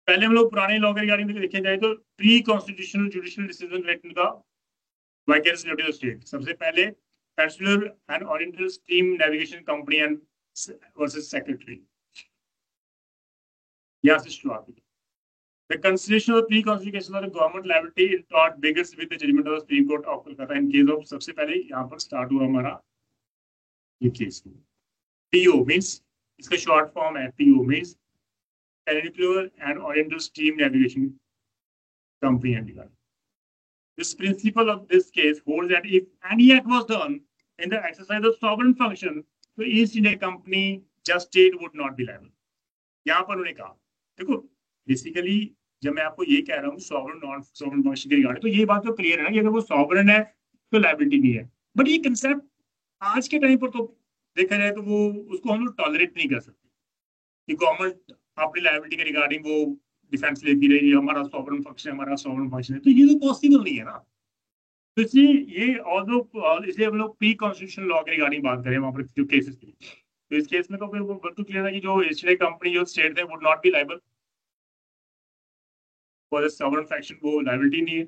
पहले हम लोग पुराने लॉ के रिगार्डिंग देखे जाए तो pre constitutional judicial decision related का वाइकेरियस लिबर्टी ऑफ स्टेट। सबसे पहले peninsular and oriental steam navigation company and versus secretary, यहाँ से शुरुआत हुई। The consideration of the pre-constitution of the government liability in tort begins with the judgment of the Supreme Court of Kolkata in case of, सबसे पहले यहाँ पर स्टार्ट हुआ हमारा ये केस। PO means, इसका शॉर्ट फॉर्म है PO means Peninsular and Oriental Steam Navigation Company and Regard. This principle of this case holds that if any act was done in the exercise of sovereign function, तो East India Company just state would not be liable. यहाँ पर उन्होंने कहा, देखो बेसिकली जब मैं आपको ये कह रहा हूँ सॉवरेन नॉन सॉवरेन फंक्शन के रिगार्डिंग, तो ये बात तो क्लियर है ना कि अगर वो सॉवरेन है तो लायबिलिटी नहीं है। बट ये कंसेप्ट आज के टाइम पर तो देखा जाए तो वो उसको हम लोग टॉलरेट नहीं कर सकते कि गवर्नमेंट अपनी लायबिलिटी के रिगार्डिंग वो डिफेंस लेती रही, हमारा सॉवरेन फंक्शन है, हमारा सॉवरेन फंक्शन है, तो ये तो पॉसिबल नहीं है ना। तो इसलिए ये ऑल्दो इसलिए हम लोग प्री कॉन्स्टिट्यूशनल लॉ के रिगार्डिंग बात करें वहां पर जो केसेस थी, तो इस केस में तो फिर वो बिल्कुल क्लियर है कि जो ईस्ट इंडिया कंपनी जो स्टेट थे would not be liable for the sovereign function, वो लायबिलिटी नहीं है।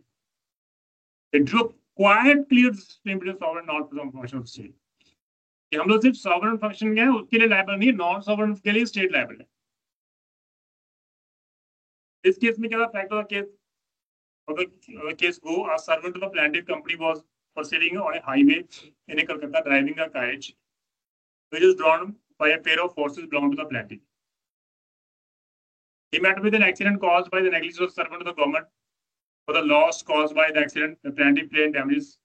It drew quite clear distinction between sovereign and non-sovereign function of state. कि हम लोग सिर्फ sovereign function के हैं उसके लिए liable नहीं है, non-sovereign के लिए state liable है. इस केस में क्या था? Fact of the case, case go, a servant of the plaintiff company was proceeding on a highway in a Kolkata driving a carriage which is drawn by a pair of horses belonging to the plaintiff. He met with an accident caused by the negligence of servant of the government. For the loss caused by the accident, the plaintiff claimed damages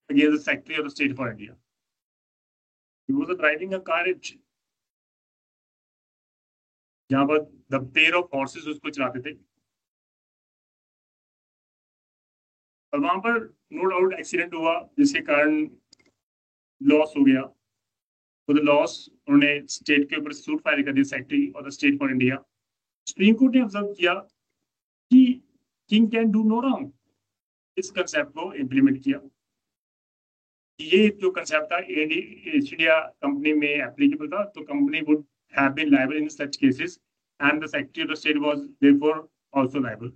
against the Secretary of the State for India. He was driving a carriage. जहाँ पर the pair of horses उसको चलाते थे और वहां पर नो डाउट एक्सीडेंट हुआ जिसके कारण लॉस हो गया. तो द लॉस उन्होंने स्टेट के ऊपर सूट फाइल कर दिया, सेक्रेटरी और the state for India. Supreme court ने ऑब्जर्व किया कि king can do no wrong. इस कंसेप्ट को इम्प्लीमेंट किया. ये जो कंसेप्ट था ईस्ट इंडिया कंपनी में एप्लीकेबल था, तो company would have been liable in such cases and the secretary of the state was therefore also liable.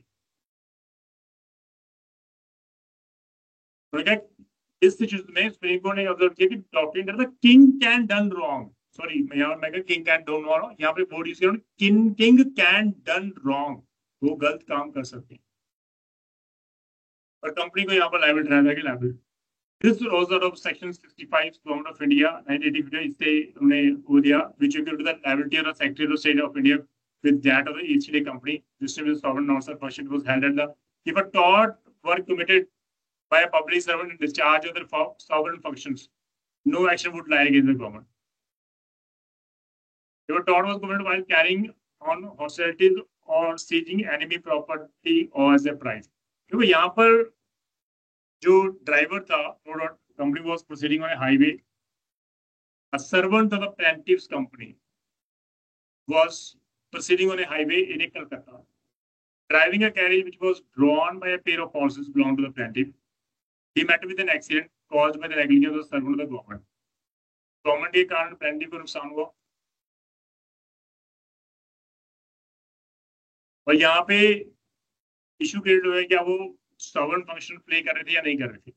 इस सिचुएशन में सुप्रीम कोर्ट ने ऑब्जर्व किया कि doctrine the king can done wrong, sorry मैं king can do no wrong, यहाँ पे बोर्ड यूज किया किंग कैन डन रॉन्ग, वो गलत काम कर सकते हैं और कंपनी को यहाँ पर लायबल ठहराया गया. Liable this was out of section 65 government of India 1985. इससे उन्हें वो दिया which equal to the liability of the secretary of state of India with that of the East India Company. This is sovereign non-sovereign function was held at the if a tort were committed by a public servant in discharge of their sovereign functions, no action would lie against the government. If a tort was committed while carrying on hostilities or seizing enemy property or as a prize. क्योंकि यहाँ पर जो ड्राइवर था, company was proceeding on a highway. A servant of the plaintiff's company was proceeding on a highway in Calcutta, driving a carriage which was drawn by a pair of horses belonging to the plaintiff. He met with an accident caused by the negligence of the servant of the government. Government के कारण plaintiff को नुकसान हुआ और यहाँ पे इशू क्रिएट हुआ है क्या वो सॉवरेन फंक्शन प्ले कर रहे थे या नहीं कर रहे थे.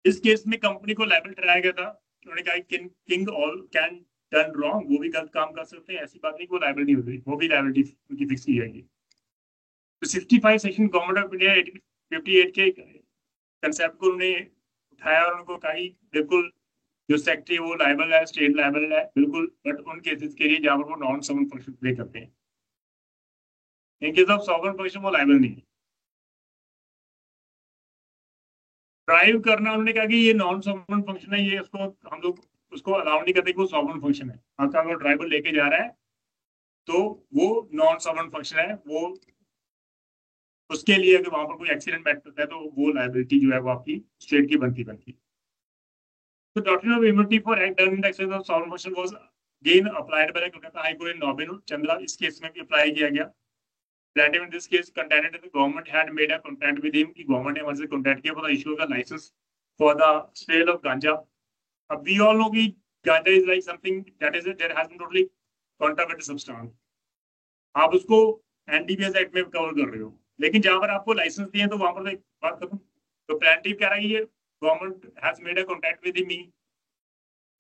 इस केस में कंपनी को लायबल ठहराया गया था. उन्होंने कहा king all can done wrong, वो भी गलत काम कर सकते हैं, ऐसी बात नहीं, वो लायबल नहीं होती, वो भी लायबिलिटी उनकी फिक्स की जाएगी. तो 65 सेक्शन गवर्नमेंट ऑफ इंडिया 58 के कंसेप्ट को उन्होंने उठाया और उनको कहा कि बिल्कुल जो सेक्रेटरी वो लायबल है, स्टेट लायबल है बिल्कुल, बट उन केसेस के लिए जहाँ पर वो नॉन सॉवरेन फंक्शन प्ले करते हैं. इन केस ऑफ सॉवरेन फंक्शन वो लायबल नहीं है. ड्राइव करना उन्होंने कहा कि ये नॉन सॉवरेन फंक्शन है, ये उसको हम लोग उसको अलाउ नहीं करते कि वो सॉवरेन फंक्शन है. आपका अगर ड्राइवर लेके जा रहा है तो वो नॉन सॉवरेन फंक्शन है, वो उसके लिए अगर वहां पर कोई एक्सीडेंट बैठ करता है तो वो लायबिलिटी जो है वो आपकी स्टेट की बनती. तो doctrine of immunity for act done in the exercise of sovereign function was again applied by Kolkata high court in Nobin Chandra. इस केस में भी अप्लाई किया गया. Plaintiff in this case contended that the government had made a contract with him. कि government ने हमसे contract किया for the issue of the license for the sale of ganja. अब we all know कि ganja is like something that is there has been totally contraband substance. आप उसको NDPS एक्ट में कवर कर रहे हो, लेकिन जहाँ पर आपको लाइसेंस दिए तो वहां पर एक बात करूँ तो प्लेंटिफ कह रहा है ये government has made a contract with me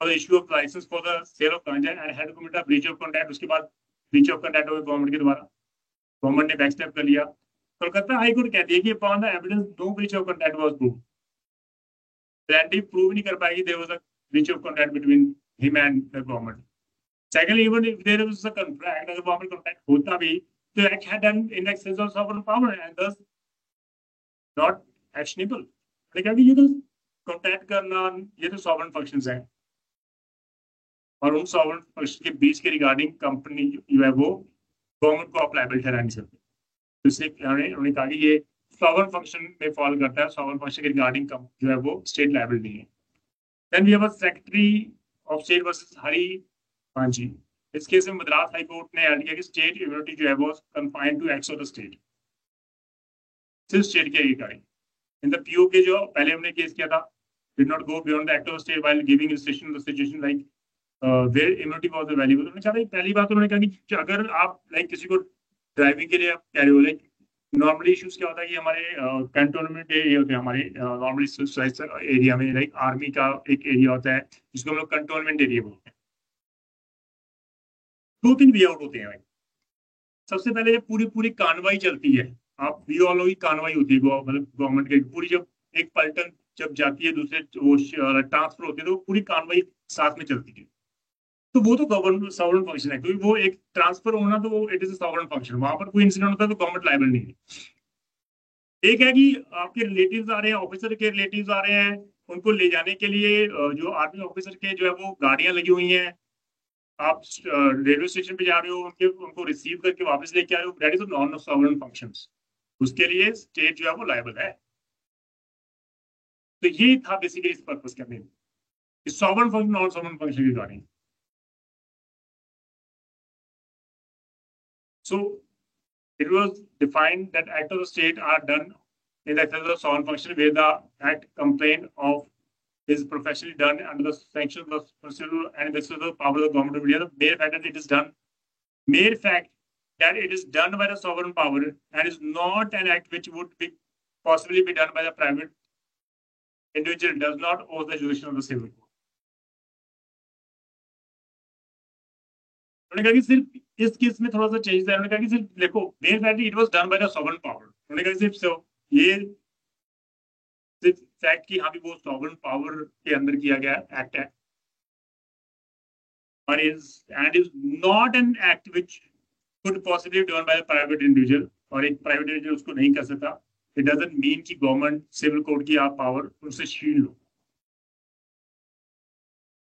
for the issue of licence for the sale of ganja and had committed a breach of contract. उसके बाद ब्रीच ऑफ कॉन्ट्रैक्ट हो गया गवर्नमेंट के द्वारा, गवर्नमेंट ने बैक स्टेप कर लिया. कोलकाता हाई कोर्ट कहती है कि upon the evidence no breach of contract was proved. Plaintiff prove नहीं कर पाएगी there was a breach of contract between him and the government. Secondly even if there was a contract, अगर वहां पर कॉन्ट्रैक्ट होता भी तो act had done in excess of sovereign power and thus not actionable. लेकिन ये तो कॉन्ट्रैक्ट करना ये तो सॉवरेन फंक्शंस हैं और उन सॉवरेन फंक्शन के बीच के रिगार्डिंग कंपनी जो है वो गवर्नमेंट को आप लायबल ठहरा नहीं सकते. तो इसलिए उन्होंने कहा कि ये सॉवरेन फंक्शन में फॉल करता है, सॉवरेन फंक्शन के रिगार्डिंग जो है वो स्टेट लायबल नहीं है. Then we have a secretary of state versus Hari Panchi. इस केस में मद्रास हाई कोर्ट ने ऐड किया कि स्टेट इम्यूनिटी जो है वो confined to acts of the state, सिर्फ स्टेट के रिगार्डिंग. इन द पीओ के जो पहले हमने केस किया था did not go beyond the act of state while giving restriction the situation like where immunity was available. उन्होंने कहा पहली बात उन्होंने कहा कि अगर आप लाइक किसी को ड्राइविंग के लिए आप कह रहे हो, लाइक नॉर्मली इश्यूज क्या होता है कि हमारे कैंटोनमेंट एरिया होते हैं, हमारे नॉर्मली एरिया में लाइक आर्मी का एक एरिया होता है जिसको हम लोग कंटोनमेंट एरिया बोलते हैं। 2-3 वे आउट होते हैं भाई। सबसे पहले जब पूरी पूरी कार्रवाई चलती है, आप वी ऑल की कार्रवाई होती है, मतलब गवर्नमेंट की पूरी, जब एक पलटन जब जाती है दूसरे वो ट्रांसफर होती है तो पूरी कार्रवाई साथ में चलती है, तो वो तो गवर्नमेंट सॉवरेन फंक्शन है, क्योंकि वो एक ट्रांसफर होना तो वो it is a sovereign function, वहां पर कोई इंसिडेंट होता है तो गवर्नमेंट लायबल नहीं है। एक है कि आपके रिलेटिव्स आ रहे हैं, ऑफिसर के रिलेटिव्स आ रहे हैं, उनको ले जाने के लिए जो आर्मी ऑफिसर के जो है वो गाड़ियां लगी हुई हैं, आप रेलवे स्टेशन पे जा रहे हो, उनके उनको रिसीव करके वापस लेके आ रहे हो, that is non sovereign functions, उसके लिए स्टेट जो है वो लायबल है। तो ये था बेसिकली इस पर्पस का main, sovereign function non sovereign function की गाड़ी। सो it was defined that acts of the state are done in the exercise of sovereign function where the act complaint of is professionally done under the sanction of the constitutional and this is the power of the government of India. The mere fact that it is done, mere fact that it is done by the sovereign power and is not an act which would be possibly be done by the private individual does not owe the jurisdiction of the civil court. उन्होंने कहा कि सिर्फ इस केस में थोड़ा सा चेंज है, उन्होंने कहा कि सिर्फ देखो main fact it was done by the sovereign power, उन्होंने कहा सिर्फ ये सिर्फ फैक्ट कि हाँ भी वो सॉवरेन पावर के अंदर किया गया एक्ट है और is not an act which could possibly done by the private individual, और एक प्राइवेट इंडिविजुअल उसको नहीं कर सकता। इट डजंट मीन कि गवर्नमेंट सिविल कोर्ट की आप पावर उनसे छीन लो।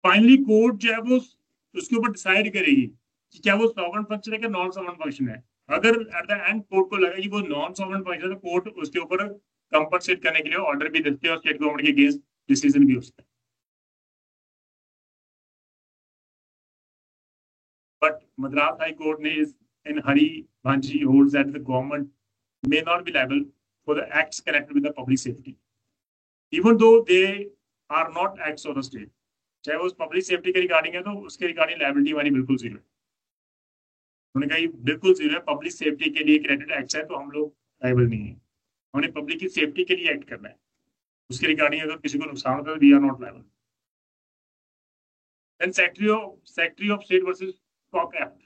फाइनली कोर्ट जो है वो उसके ऊपर डिसाइड करेगी कि क्या वो सॉवरेन फंक्शन है क्या नॉन सॉवरेन फंक्शन है। अगर एट द एंड कोर्ट को लगा कि वो नॉन सॉवरेन फंक्शन है तो कोर्ट उसके ऊपर कंपनसेट करने के लिए ऑर्डर भी देते हैं और स्टेट गवर्नमेंट के अगेंस्ट डिसीजन भी होता है। बट मद्रास हाई कोर्ट ने in Hari Bhanji holds that the government may not be liable for the acts connected with the public safety, even though they are not acts of the state. चाहे वो पब्लिक सेफ्टी के रिगार्डिंग है तो उसके रिगार्डिंग लायबिलिटी हमारी बिल्कुल जीरो है। उन्होंने कहा बिल्कुल जीरो है, पब्लिक सेफ्टी के लिए क्रेडिट एक्ट है तो हम लोग लायबल नहीं है, हमने पब्लिक की सेफ्टी के लिए एक्ट करना है, उसके रिगार्डिंग अगर किसी को नुकसान होता है we are not liable. Then Secretary of State versus Cock Act.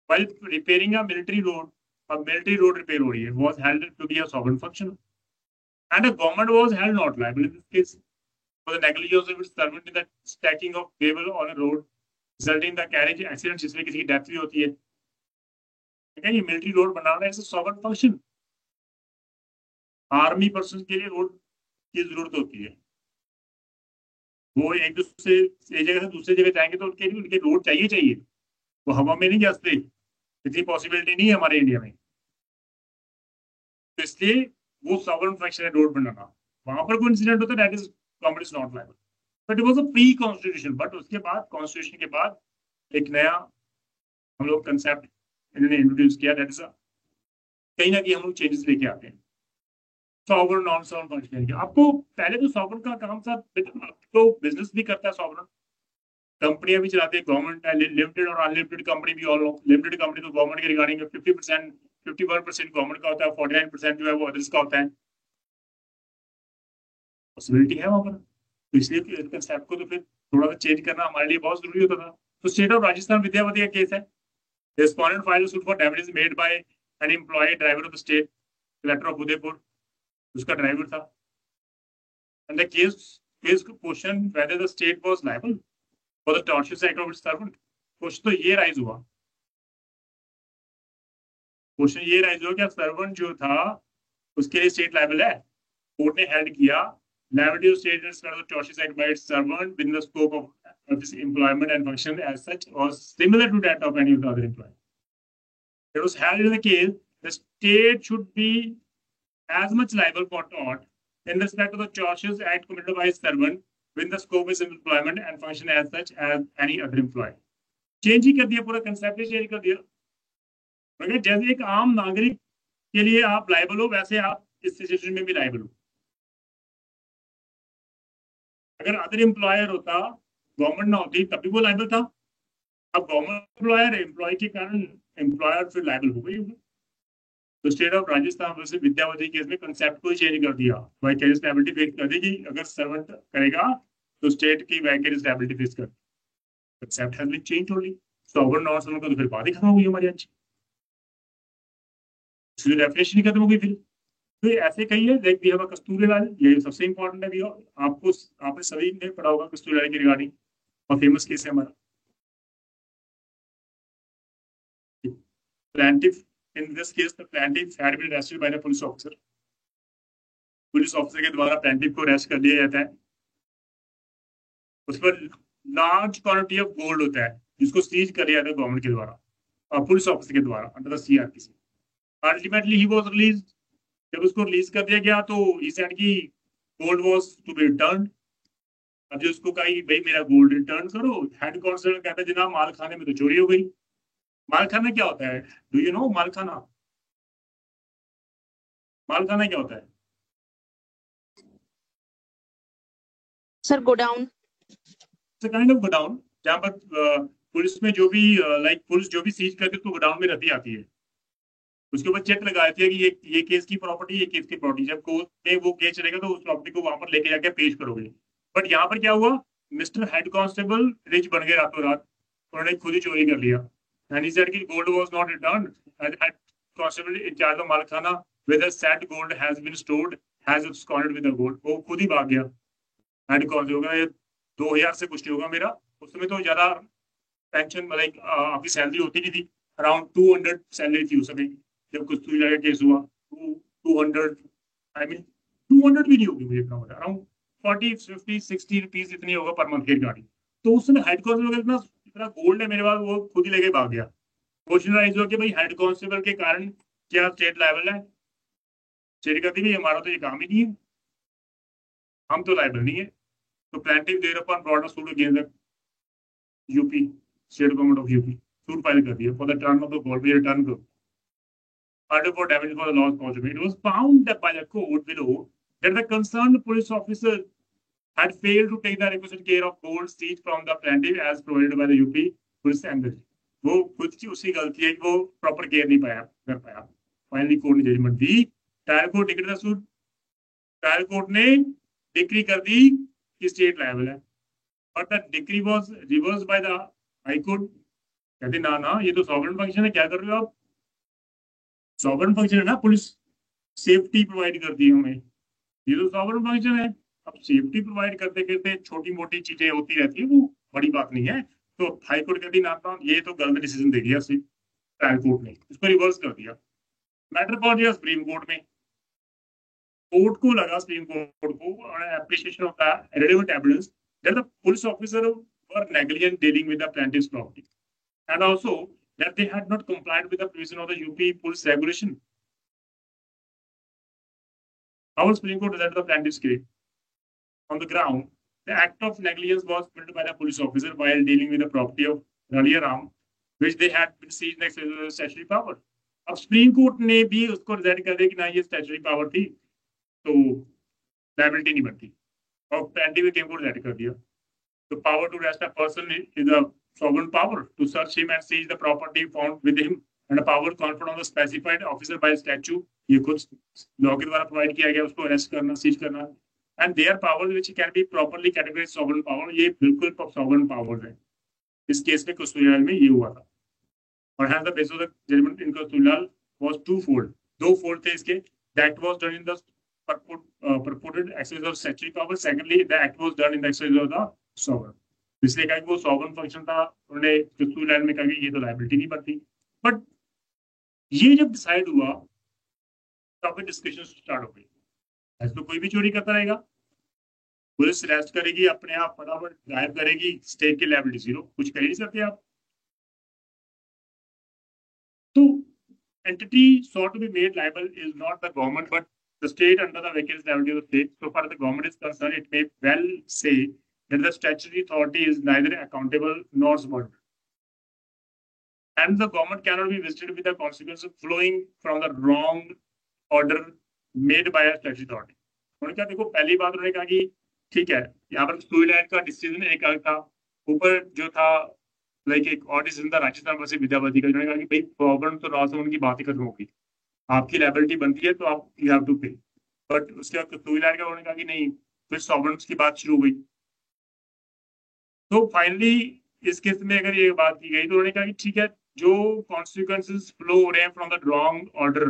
While repairing a military road repair हो रही है, was held to be a sovereign function, and the government was held not liable in this case for the negligence of its servant in the stacking of cable on a road, resulting in the carriage accident जिसमें किसी की डेथ भी होती है। ये मिलिट्री रोड बनाना है सॉवरेन फंक्शन, आर्मी पर्सन के लिए रोड की जरूरत होती है, वो एक दूसरे एक जगह से दूसरी जगह जाएंगे तो उनके लिए उनके रोड चाहिए, वो हवा में नहीं जाते, इतनी पॉसिबिलिटी नहीं है हमारे इंडिया में, तो इसलिए वो सॉवरेन फंक्शन है रोड बनाना। वहां पर कोई इंसिडेंट होता है that is government is not liable, but it was a pre constitution. But उसके बाद कॉन्स्टिट्यूशन के बाद एक नया हम लोग कंसेप्ट इन्होंने इंट्रोड्यूस किया, दैट इज कहीं ना कहीं हम लोग चेंजेस लेके आते हैं सॉवरेन नॉन सॉवरेन फंक्शन के। आपको पहले तो सॉवरेन का काम था, तो बिजनेस भी करता है सॉवरेन, कंपनियां भी चलाते हैं, गवर्नमेंट है, लिमिटेड और अनलिमिटेड कंपनी भी। ऑल लिमिटेड कंपनी तो गवर्नमेंट के रिगार्डिंग 50%, 51% गवर्नमेंट का होता है, 49% जो है वो अदर्स का होता है, पॉसिबिलिटी है वहां पर, तो इसलिए कंसेप्ट को तो फिर थोड़ा सा चेंज करना हमारे लिए बहुत जरूरी होता था। तो स्टेट ऑफ राजस्थान विद्यावती का केस है, respondent file suit for damages made by an employ driver of the state collector of Udaipur, उसका ड्राइवर था, and the case question whether the state was liable for the tortious act of its servant. Question तो ये राइज हुआ, क्या सर्वेंट जो था उसके लिए स्टेट लायबल है। कोर्ट ने हेल्ड किया liability of state is under the Tortious Act by its servant within the scope of this employment and function as such was similar to that of any of the other employees. It was held in the case the state should be as much liable for tort in respect of the Tortious Act committed by its servant within the scope of his employment and function as such as any other employee. Change ही कर दिया, पूरा कंसेप्ट ही चेंज कर दिया। मगर जैसे एक आम नागरिक के लिए आप लायबल हो वैसे आप इस सिचुएशन में भी लायबल हो। अगर अदर एम्प्लॉयर होता, गवर्नमेंट ना होती, तभी वो लायबल था। अब गवर्नमेंट एम्प्लॉयर एम्प्लॉय के कारण एम्प्लॉयर फिर लायबल हो गई होगी। तो state of Rajasthan versus Vidyawati case में कंसेप्ट को ही चेंज कर दिया, वाइकेरियस लायबिलिटी फेस कर दी कि अगर सर्वेंट करेगा तो स्टेट की वाइकेरियस लायबिलिटी फेस कर, concept has been change only. Sovereign non sovereign का तो फिर बात ही खत्म हो गई हमारी आज, इसलिए डेफिनेशन ही खत्म हो गई फिर। तो ऐसे कई है, लाइक वी हैव अ कस्तूरीलाल, ये सबसे इंपॉर्टेंट है भी, आपको आपने सभी ने पढ़ा होगा कस्तूरीलाल की रिगार्डिंग, और फेमस केस है हमारा। plaintiff, in this case the plaintiff had been arrested by the police officer, police officer के द्वारा प्लेंटिफ को अरेस्ट कर लिया जाता है। उस पर लार्ज क्वांटिटी ऑफ गोल्ड होता है जिसको सीज कर लिया जाता है गवर्नमेंट के द्वारा और पुलिस ऑफिसर के द्वारा under the CrPC. Ultimately he was release, जब उसको रिलीज कर दिया गया तो ही सेड कि gold was to be return. अब जो उसको कहा कि भाई मेरा गोल्ड रिटर्न करो, हेड कांस्टेबल कहता है जनाब माल खाने में तो चोरी हो गई। मालखाना क्या होता है, डू यू नो मालखाना? मालखाना क्या होता है sir? Godown, kind of godown, जहाँ पर पुलिस में जो भी लाइक पुलिस जो भी सीज करती है तो गोडाउन में रहती आती है, उसके ऊपर चेक लगाती है कि ये केस की प्रॉपर्टी, ये केस की प्रॉपर्टी। जब कोर्ट में वो केस चलेगा तो उस प्रॉपर्टी को वहां पर लेके जाके पेश करोगे। बट यहाँ पर क्या हुआ, मिस्टर हेड कांस्टेबल रिच बन गए रातों रात, उन्होंने खुद ही चोरी कर लिया। And he said कि gold was not returned. And head constable in charge of Malkhana, whether said gold has been stored, has absconded with the gold. वो खुद ही भाग गया। हेड कांस्टेबल 2000 से कुछ नहीं होगा मेरा, उस समय तो ज्यादा पेंशन लाइक आपकी सैलरी होती नहीं थी, अराउंड 200 सैलरी थी उस समय जब कुछ केस हुआ। 200 आई मीन 200 भी नहीं होगी मुझे इतना पता, अराउंड 40 50 60 रुपीज इतनी होगा पर मंथ की गाड़ी। तो उस समय हेड कांस्टेबल इतना गोल्ड है मेरे पास, वो खुद ही लेके भाग गया। क्वेश्चन राइज हो कि भाई हेड कांस्टेबल के कारण क्या स्टेट लायबल है? स्टेट कहती भाई हमारा तो ये काम ही नहीं है, हम तो लायबल नहीं है। तो plaintiff thereupon brought a suit against the UP, state government of UP, suit file कर दिया for the return of the gold, भी रिटर्न करो। Order for damage for the loss caused. It was found by the court below that the concerned police officer had failed to take the requisite care of gold seized from the plaintiff as provided by the UP police and the, वो खुद की उसी गलती है कि वो प्रॉपर केयर नहीं कर पाया। फाइनली कोर्ट ने जजमेंट दी, trial court declare the suit, trial court ने डिक्री कर दी कि स्टेट लायबल है, but the decree was reversed by the high court. कहते ना ये तो सॉवरेन फंक्शन है, क्या कर रहे हो आप? सॉवरेन फंक्शन है ना, पुलिस सेफ्टी प्रोवाइड करती है हमें, ये तो सॉवरेन फंक्शन है। अब सेफ्टी प्रोवाइड करते करते छोटी मोटी चीजें होती रहती है, वो बड़ी बात नहीं है। तो हाई कोर्ट कहती ना ये तो गलत डिसीजन दे दिया ट्रायल कोर्ट ने, इसको रिवर्स कर दिया। मैटर पहुंच गया सुप्रीम कोर्ट में, कोर्ट को लगा सुप्रीम कोर्ट को appreciation of the relevant evidence that the police officer were negligent dealing with the plaintiff's property and also that they had not complied with the provision of the UP police regulation. Our Supreme Court decided the plaintiff's case on the ground the act of negligence was committed by the police officer while dealing with the property of Ralia Ram, which they had been seized next to the statutory power. अब सुप्रीम कोर्ट ने भी उसको डिसाइड कर दिया कि ना ये स्टैट्यूटरी पावर थी तो लायबिलिटी नहीं बनती, और प्लेंटिफ ने कोर्ट डिसाइड कर दिया the power to arrest a person is a sovereign power to search him and seize the property found with him and a power conferred on the specified officer by statute, ये कुछ लॉ के द्वारा प्रोवाइड किया गया उसको अरेस्ट करना, सीज करना, and their powers which can be properly categorized sovereign power, ये बिल्कुल sovereign powers है। इस केस में कस्तूरीलाल में ये हुआ था, और hence the basis of the judgment in कस्तूरीलाल was twofold, दो फोल्ड थे इसके, that was done in the purported exercise of statutory power, secondly the act was done in the exercise of the sovereign, इसलिए कहा कि वो सॉवरेन फंक्शन था, उन्होंने कस्तूरीलाल में कहा कि ये तो लायबिलिटी नहीं बनती। बट ये जब डिसाइड हुआ तब डिस्कशन स्टार्ट हो गई, ऐसे तो कोई भी चोरी करता रहेगा, पुलिस अरेस्ट करेगी, अपने आप फटाफट गायब करेगी, स्टेट की लायबिलिटी जीरो, कुछ कर ही नहीं सकते आप। तो entity sought to be made liable is not the government but the state under the vicarious liability of the state. So far as the government is concerned, it may well say that the statutory authority is neither accountable nor subordinate, and the government cannot be visited with the consequences flowing from the wrong order made by a statutory authority. उन्होंने कहा देखो, पहली बात उन्होंने कहा कि ठीक है यहाँ पर कस्तूरीलाल का डिसीजन एक अलग था, ऊपर जो था लाइक एक और डिसीजन था राजस्थान वर्सेस विद्यावती का, उन्होंने कहा कि भाई प्रॉब्लम तो राजस्थान की बात ही खत्म होगी, आपकी लाइबिलिटी बनती है तो आप यू हैव टू पे। बट उसके बाद कस्तूरीलाल का उन्होंने कहा कि नहीं, फिर सॉवरेंस की बात शुरू हुई। तो फाइनली इस केस में अगर ये बात की गई तो उन्होंने कहा कि ठीक है, जो कॉन्सिक्वेंसेस फ्लो हो रहे हैं from the wrong order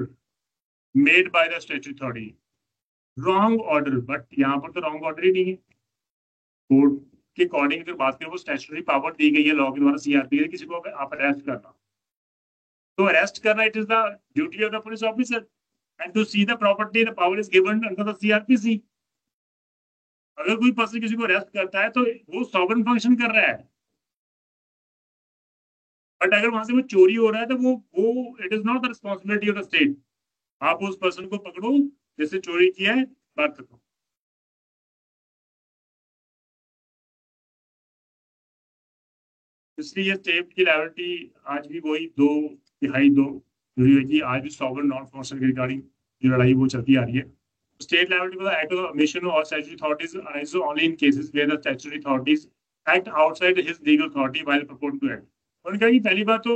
made by the statutory authority, wrong order, but यहाँ पर तो रॉन्ग ऑर्डर ही नहीं है। कोर्ट के अकॉर्डिंग अगर बात करें, वो स्टैट्यूटरी पावर दी गई है लॉ के द्वारा सीआरपी के, किसी को आप अरेस्ट करना, तो अरेस्ट करना it is the duty of the police officer, and to see the property the power is given under the CrPC. अगर कोई पर्सन किसी को अरेस्ट करता है तो वो सॉवरेन फंक्शन कर रहा है, बट अगर वहां से वो चोरी हो रहा है तो वो it is not the responsibility of the state. आप उस पर्सन को पकड़ो जिससे चोरी किया है, बात करो। इसलिए स्टेट की लायबिलिटी आज भी वही 2/3 जुड़ी हुई थी। आज भी सॉवरेन नॉन फंक्शन के रिगार्डिंग जो लड़ाई वो चलती आ रही है। State liability for the act of omission or statutory authorities arises only in cases where the statutory authorities act outside his legal authority while purporting to act। उन्होंने कहा कि पहली बात तो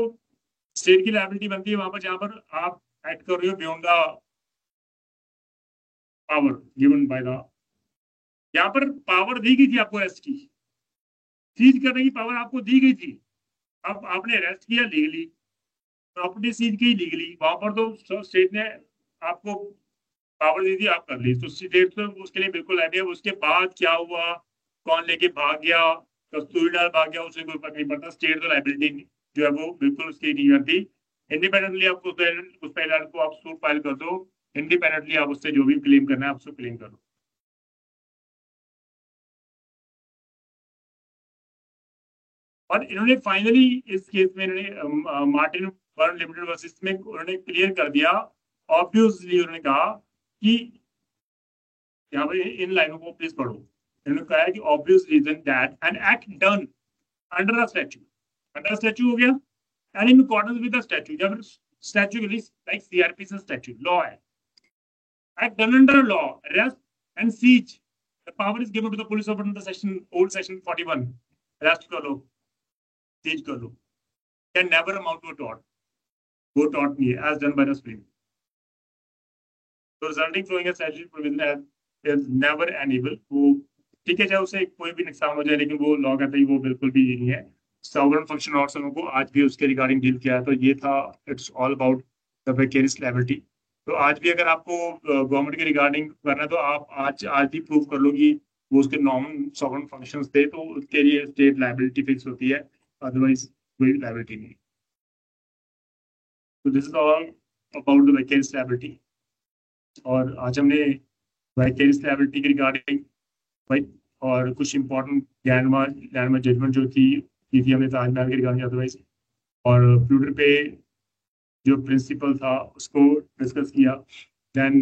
स्टेट की लायबिलिटी बनती है वहां पर जहां पर आप एक्ट कर रहे हो beyond the power given by the, यहाँ पर पावर दी गई थी आपको अरेस्ट की, सीज करने की पावर आपको दी गई थी। अब आपने अरेस्ट किया लीगली, प्रॉपर्टी सीज की लीगली, वहां पर तो स्टेट ने आपको पावर दी थी, आप कर ली, तो स्टेट तो उसके लिए बिल्कुल आइडिया। उसके बाद क्या हुआ, कौन लेके भाग गया, कस्तूरीलाल भाग गया, उसे कोई फर्क नहीं पड़ता। स्टेट तो लाइबिलिटी जो है वो बिल्कुल उसकी नहीं करती। इंडिपेंडेंटली आपको उस पहले को आप सूट फाइल कर दो, इंडिपेंडेंटली आप उससे जो भी क्लेम करना है आप उसको क्लेम करो। और इन्होंने फाइनली इस केस में इन्होंने मार्टिन फर्म लिमिटेड वर्सेस में उन्होंने क्लियर कर दिया, ऑब्वियसली उन्होंने कहा कि यहाँ पे इन लाइनों को प्लीज पढ़ो। इन्होंने कहा है कि obvious reason that an act done under a statute, under statute हो गया, and in accordance with the statute, जब स्टैट्यूट लाइक सीआरपी से स्टैट्यूट लॉ है, act done under law, arrest and seize, the power is given to the police of under section old section 41, arrest कर लो, सीज कर लो, can never amount to a tort, वो टॉर्ट नहीं है as done by the supreme. तो resulting flowing a statute provision is never an evil। वो ठीक है, चाहे उसे कोई भी नुकसान हो जाए, लेकिन वो लॉ कहता है वो बिल्कुल भी नहीं है। सॉवरेन फंक्शन और सबों को आज भी उसके रिगार्डिंग डील किया है। तो ये था it's all about the vicarious liability. तो आज भी अगर आपको गवर्नमेंट के रिगार्डिंग करना है तो आप आज ही प्रूव कर लो कि वो उसके नॉर्मल सॉवरेन फंक्शंस थे, तो उसके लिए स्टेट लायबिलिटी फिक्स होती है, अदरवाइज कोई लायबिलिटी नहीं। तो this is all about the vicarious liability. और आज हमने विकेरियस लायबिलिटी के रिगार्डिंग भाई और कुछ इंपॉर्टेंट लैंडमार्क जजमेंट जो की थी हमने ताजमहल के रिगार्डिंग, अदरवाइज और फ्लूटर पे जो प्रिंसिपल था उसको डिस्कस किया। देन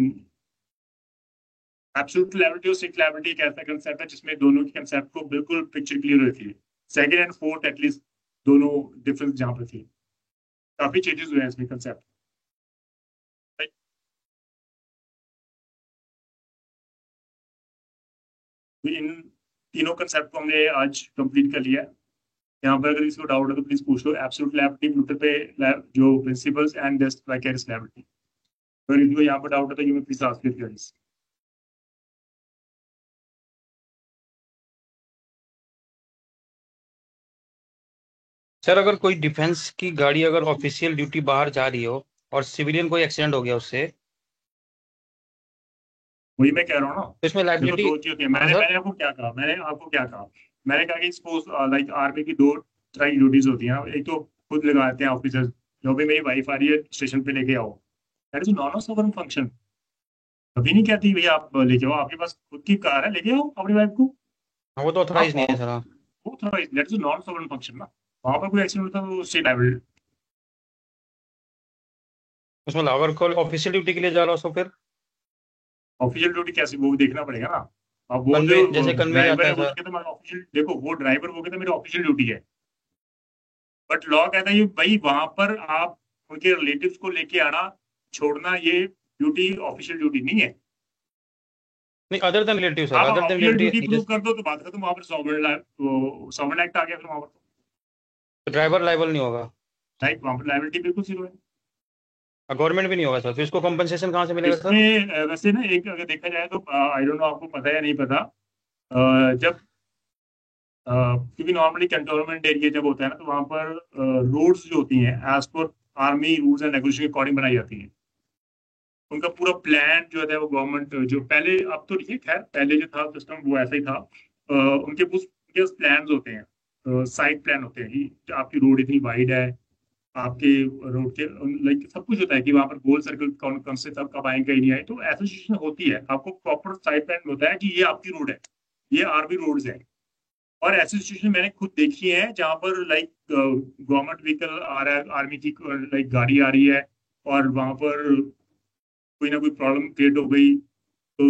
एब्सोल्यूट लायबिलिटी और स्ट्रिक्ट लायबिलिटी एक ऐसा कंसेप्ट है जिसमें दोनों के कंसेप्ट को बिल्कुल पिक्चर क्लियर रहती है। सेकंड एंड फोर्थ एटलीस्ट दोनों डिफरेंस जहाँ पर थी, काफी चेंजेस हुए हैं इसमें कंसेप्ट। इन तीनों कंसेप्ट को हमने आज कंप्लीट कर लिया है। यहाँ पर अगर इसको डाउट है तो प्लीज पूछ लो। एब्सोल्यूट लायबिलिटी फ्लूटर पे जो प्रिंसिपल्स एंड विकेरियस लायबिलिटी, अगर इनको यहाँ पर डाउट है तो यू में please ask it guys. Sir अगर कोई डिफेंस की गाड़ी अगर ऑफिशियल ड्यूटी बाहर जा रही हो और सिविलियन कोई एक्सीडेंट हो गया उससे, वही मैं कह रहा हूँ ना, तो इसमें देखो लाइबिलिटी। दो चीज होती है। मैंने आपको क्या कहा, मैंने कहा कि सपोज लाइक आर्मी की 2 तरह की ड्यूटीज होती हैं। एक तो खुद लगाते हैं ऑफिसर्स, जो भी मेरी वाइफ आ रही है स्टेशन पे लेके आओ, that is non sovereign function. कभी नहीं कहती भैया आप लेके आओ, आपके पास खुद की कार है, लेके आओ अपनी वाइफ को। हाँ वो तो ऑथराइज नहीं है सर। वो authorise, that is non sovereign function ना। वहां पर कोई एक्सीडेंट होता है तो स्टेट लायबिलिटी। उसमें अगर कोई ऑफिशियल ड्यूटी के लिए जा रहा हो तो फिर ऑफिशियल ड्यूटी कैसे, वो देखना पड़ेगा ना। अब वो कन्वे, जो जैसे कन्वे ड्राइवर जाता है है वो सर। कहता है मेरा ऑफिशियल, देखो वो ड्राइवर वो कहता है मेरी ऑफिशियल ड्यूटी है, बट लॉ कहता है भाई वहां पर आप उनके रिलेटिव्स को लेके आना छोड़ना, ये ड्यूटी ऑफिशियल ड्यूटी नहीं है। नहीं अदर देन रिलेटिव सर, आप other than official duty prove relative कर दो तो बात खत्म। वहां पर सॉवरेन एक्ट आ गया, फिर वहां पर ड्राइवर लाइबल नहीं होगा। राइट, वहां पर लायबिलिटी बिल्कुल जीरो है। गवर्नमेंट भी नहीं होगा सर, तो इसको कंपनसेशन कहाँ से मिलेगा सर? इसमें वैसे ना एक अगर देखा जाए तो आई डोंट नो आपको पता है या नहीं पता, जब क्योंकि नॉर्मली कंटोनमेंट एरिया जब होता है ना तो वहाँ पर रोड्स जो होती हैं as per army rules and regulation के अकॉर्डिंग बनाई जाती हैं। उनका पूरा प्लान जो है वो गवर्नमेंट जो पहले, अब तो नहीं खैर, पहले जो था सिस्टम वो ऐसा ही था। उनके उनके प्लान होते हैं, साइड प्लान होते हैं कि आपकी रोड इतनी वाइड है, आपके रोड के लाइक सब कुछ होता है कि वहां पर गोल सर्कल कौन कौन से सब कब आएंगे नहीं आए, तो एसोसिएशन होती है, आपको प्रॉपर साइड प्लान होता है कि ये आपकी रोड है, ये आर्मी रोड्स है। और ऐसी सिचुएशन मैंने खुद देखी है जहां पर लाइक गवर्नमेंट व्हीकल आ रहा है, आर्मी की लाइक गाड़ी आ रही है, और वहां पर कोई ना कोई प्रॉब्लम क्रिएट हो गई, तो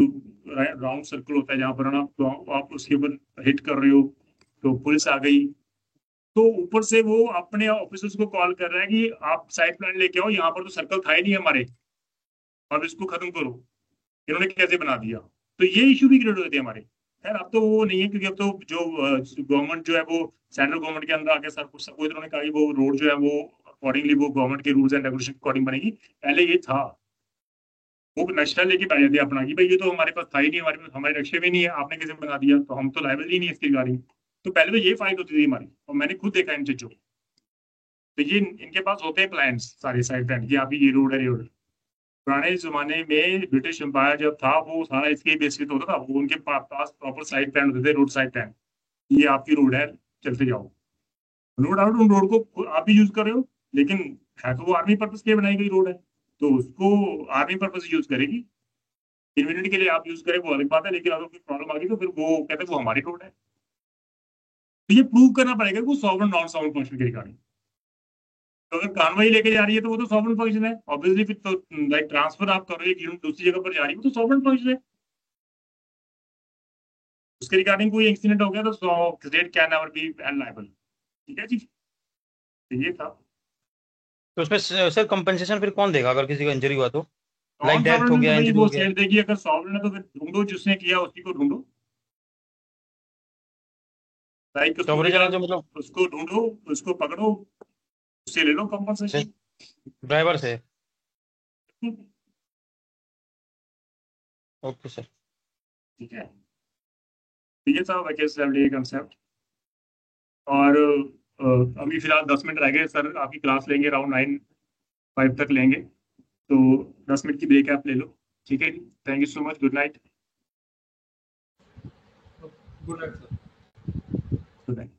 राउंड सर्कल होता है जहां पर ना, तो आप उसके ऊपर हिट कर रहे हो तो पुलिस आ गई, तो ऊपर से वो अपने ऑफिसर्स को कॉल कर रहा है कि आप साइड प्लान लेके आओ, यहाँ पर तो सर्कल था ही नहीं हमारे, अब इसको खत्म करो, इन्होंने कैसे बना दिया। तो ये इशू भी क्रिएट होते हैं हमारे। खैर अब तो वो नहीं है, क्योंकि अब तो जो गवर्नमेंट जो है वो सेंट्रल गवर्नमेंट के अंदर आके सब कुछ इन्होंने कहा कि वो रोड जो है वो अकॉर्डिंगली वो गवर्नमेंट के रूल्स एंड रेगुलेशन के अकॉर्डिंग बनेगी। पहले ये था, वो नक्शा लेके बैठ जाते अपना कि भाई ये तो हमारे पास था ही नहीं, हमारे पास हमारे नक्शे में नहीं है, आपने कैसे बना दिया, तो हम तो लायबल ही नहीं है इसकी गाड़ी। तो पहले तो ये फाइट होती थी हमारी, और मैंने खुद देखा इन चीजों को। तो ये इनके पास होते हैं प्लान्स सारे साइड प्लान कि अभी ये रोड है, ये रोड। पुराने जमाने में ब्रिटिश एम्पायर जब था वो सारा इसके बेस पे तो होता था, वो उनके पास प्रॉपर साइड प्लान होते थे, रोड साइड प्लान, ये आपकी रोड है, चलते जाओ। नो डाउट उन रोड को आप भी यूज कर रहे हो, लेकिन है तो वो आर्मी पर्पज के लिए बनाई गई रोड है, तो उसको आर्मी पर्पज यूज करेगी। कन्वीनियंट के लिए आप यूज करें वो अलग बात है, लेकिन अगर कोई प्रॉब्लम आ गई तो फिर वो कहते हैं वो हमारी रोड है। तो ये प्रूव करना पड़ेगा कि वो सॉवरन नॉन सॉवरन फंक्शन के रिगार्डिंग। तो अगर कानवाई लेके जा रही है तो वो तो सॉवरन फंक्शन है ऑब्वियसली, फिर तो लाइक ट्रांसफर आप कर रहे हो एक यूनिट दूसरी जगह पर जा रही है, वो तो सॉवरन फंक्शन है। उसके रिगार्डिंग कोई एक्सीडेंट हो गया तो state can never be liable. ठीक है जी, तो ये था। तो उसमें सर कंपनसेशन फिर कौन देगा अगर किसी का इंजरी हुआ तो? लाइक नॉन डेथ हो सॉवरन गया, तो भाई इंजरी वो हो गया। स्टेट देगी, अगर सॉवरन है तो फिर ढूंढो जिसने किया उसी को ढूंढो, लाइक तो ओरिजिनल जो मतलब उसको ढूंढो, उसको पकड़ो, उससे ले लो कंपनसेशन। ड्राइवर से। Okay sir. ठीक है, तो ये था वैकेशन डे कंसेप्ट। और अभी फिलहाल 10 मिनट रह गए सर, आपकी क्लास लेंगे अराउंड 9:05 तक लेंगे, तो 10 मिनट की ब्रेक आप ले लो। ठीक है जी, thank you so much, good night. Good night sir. Good night.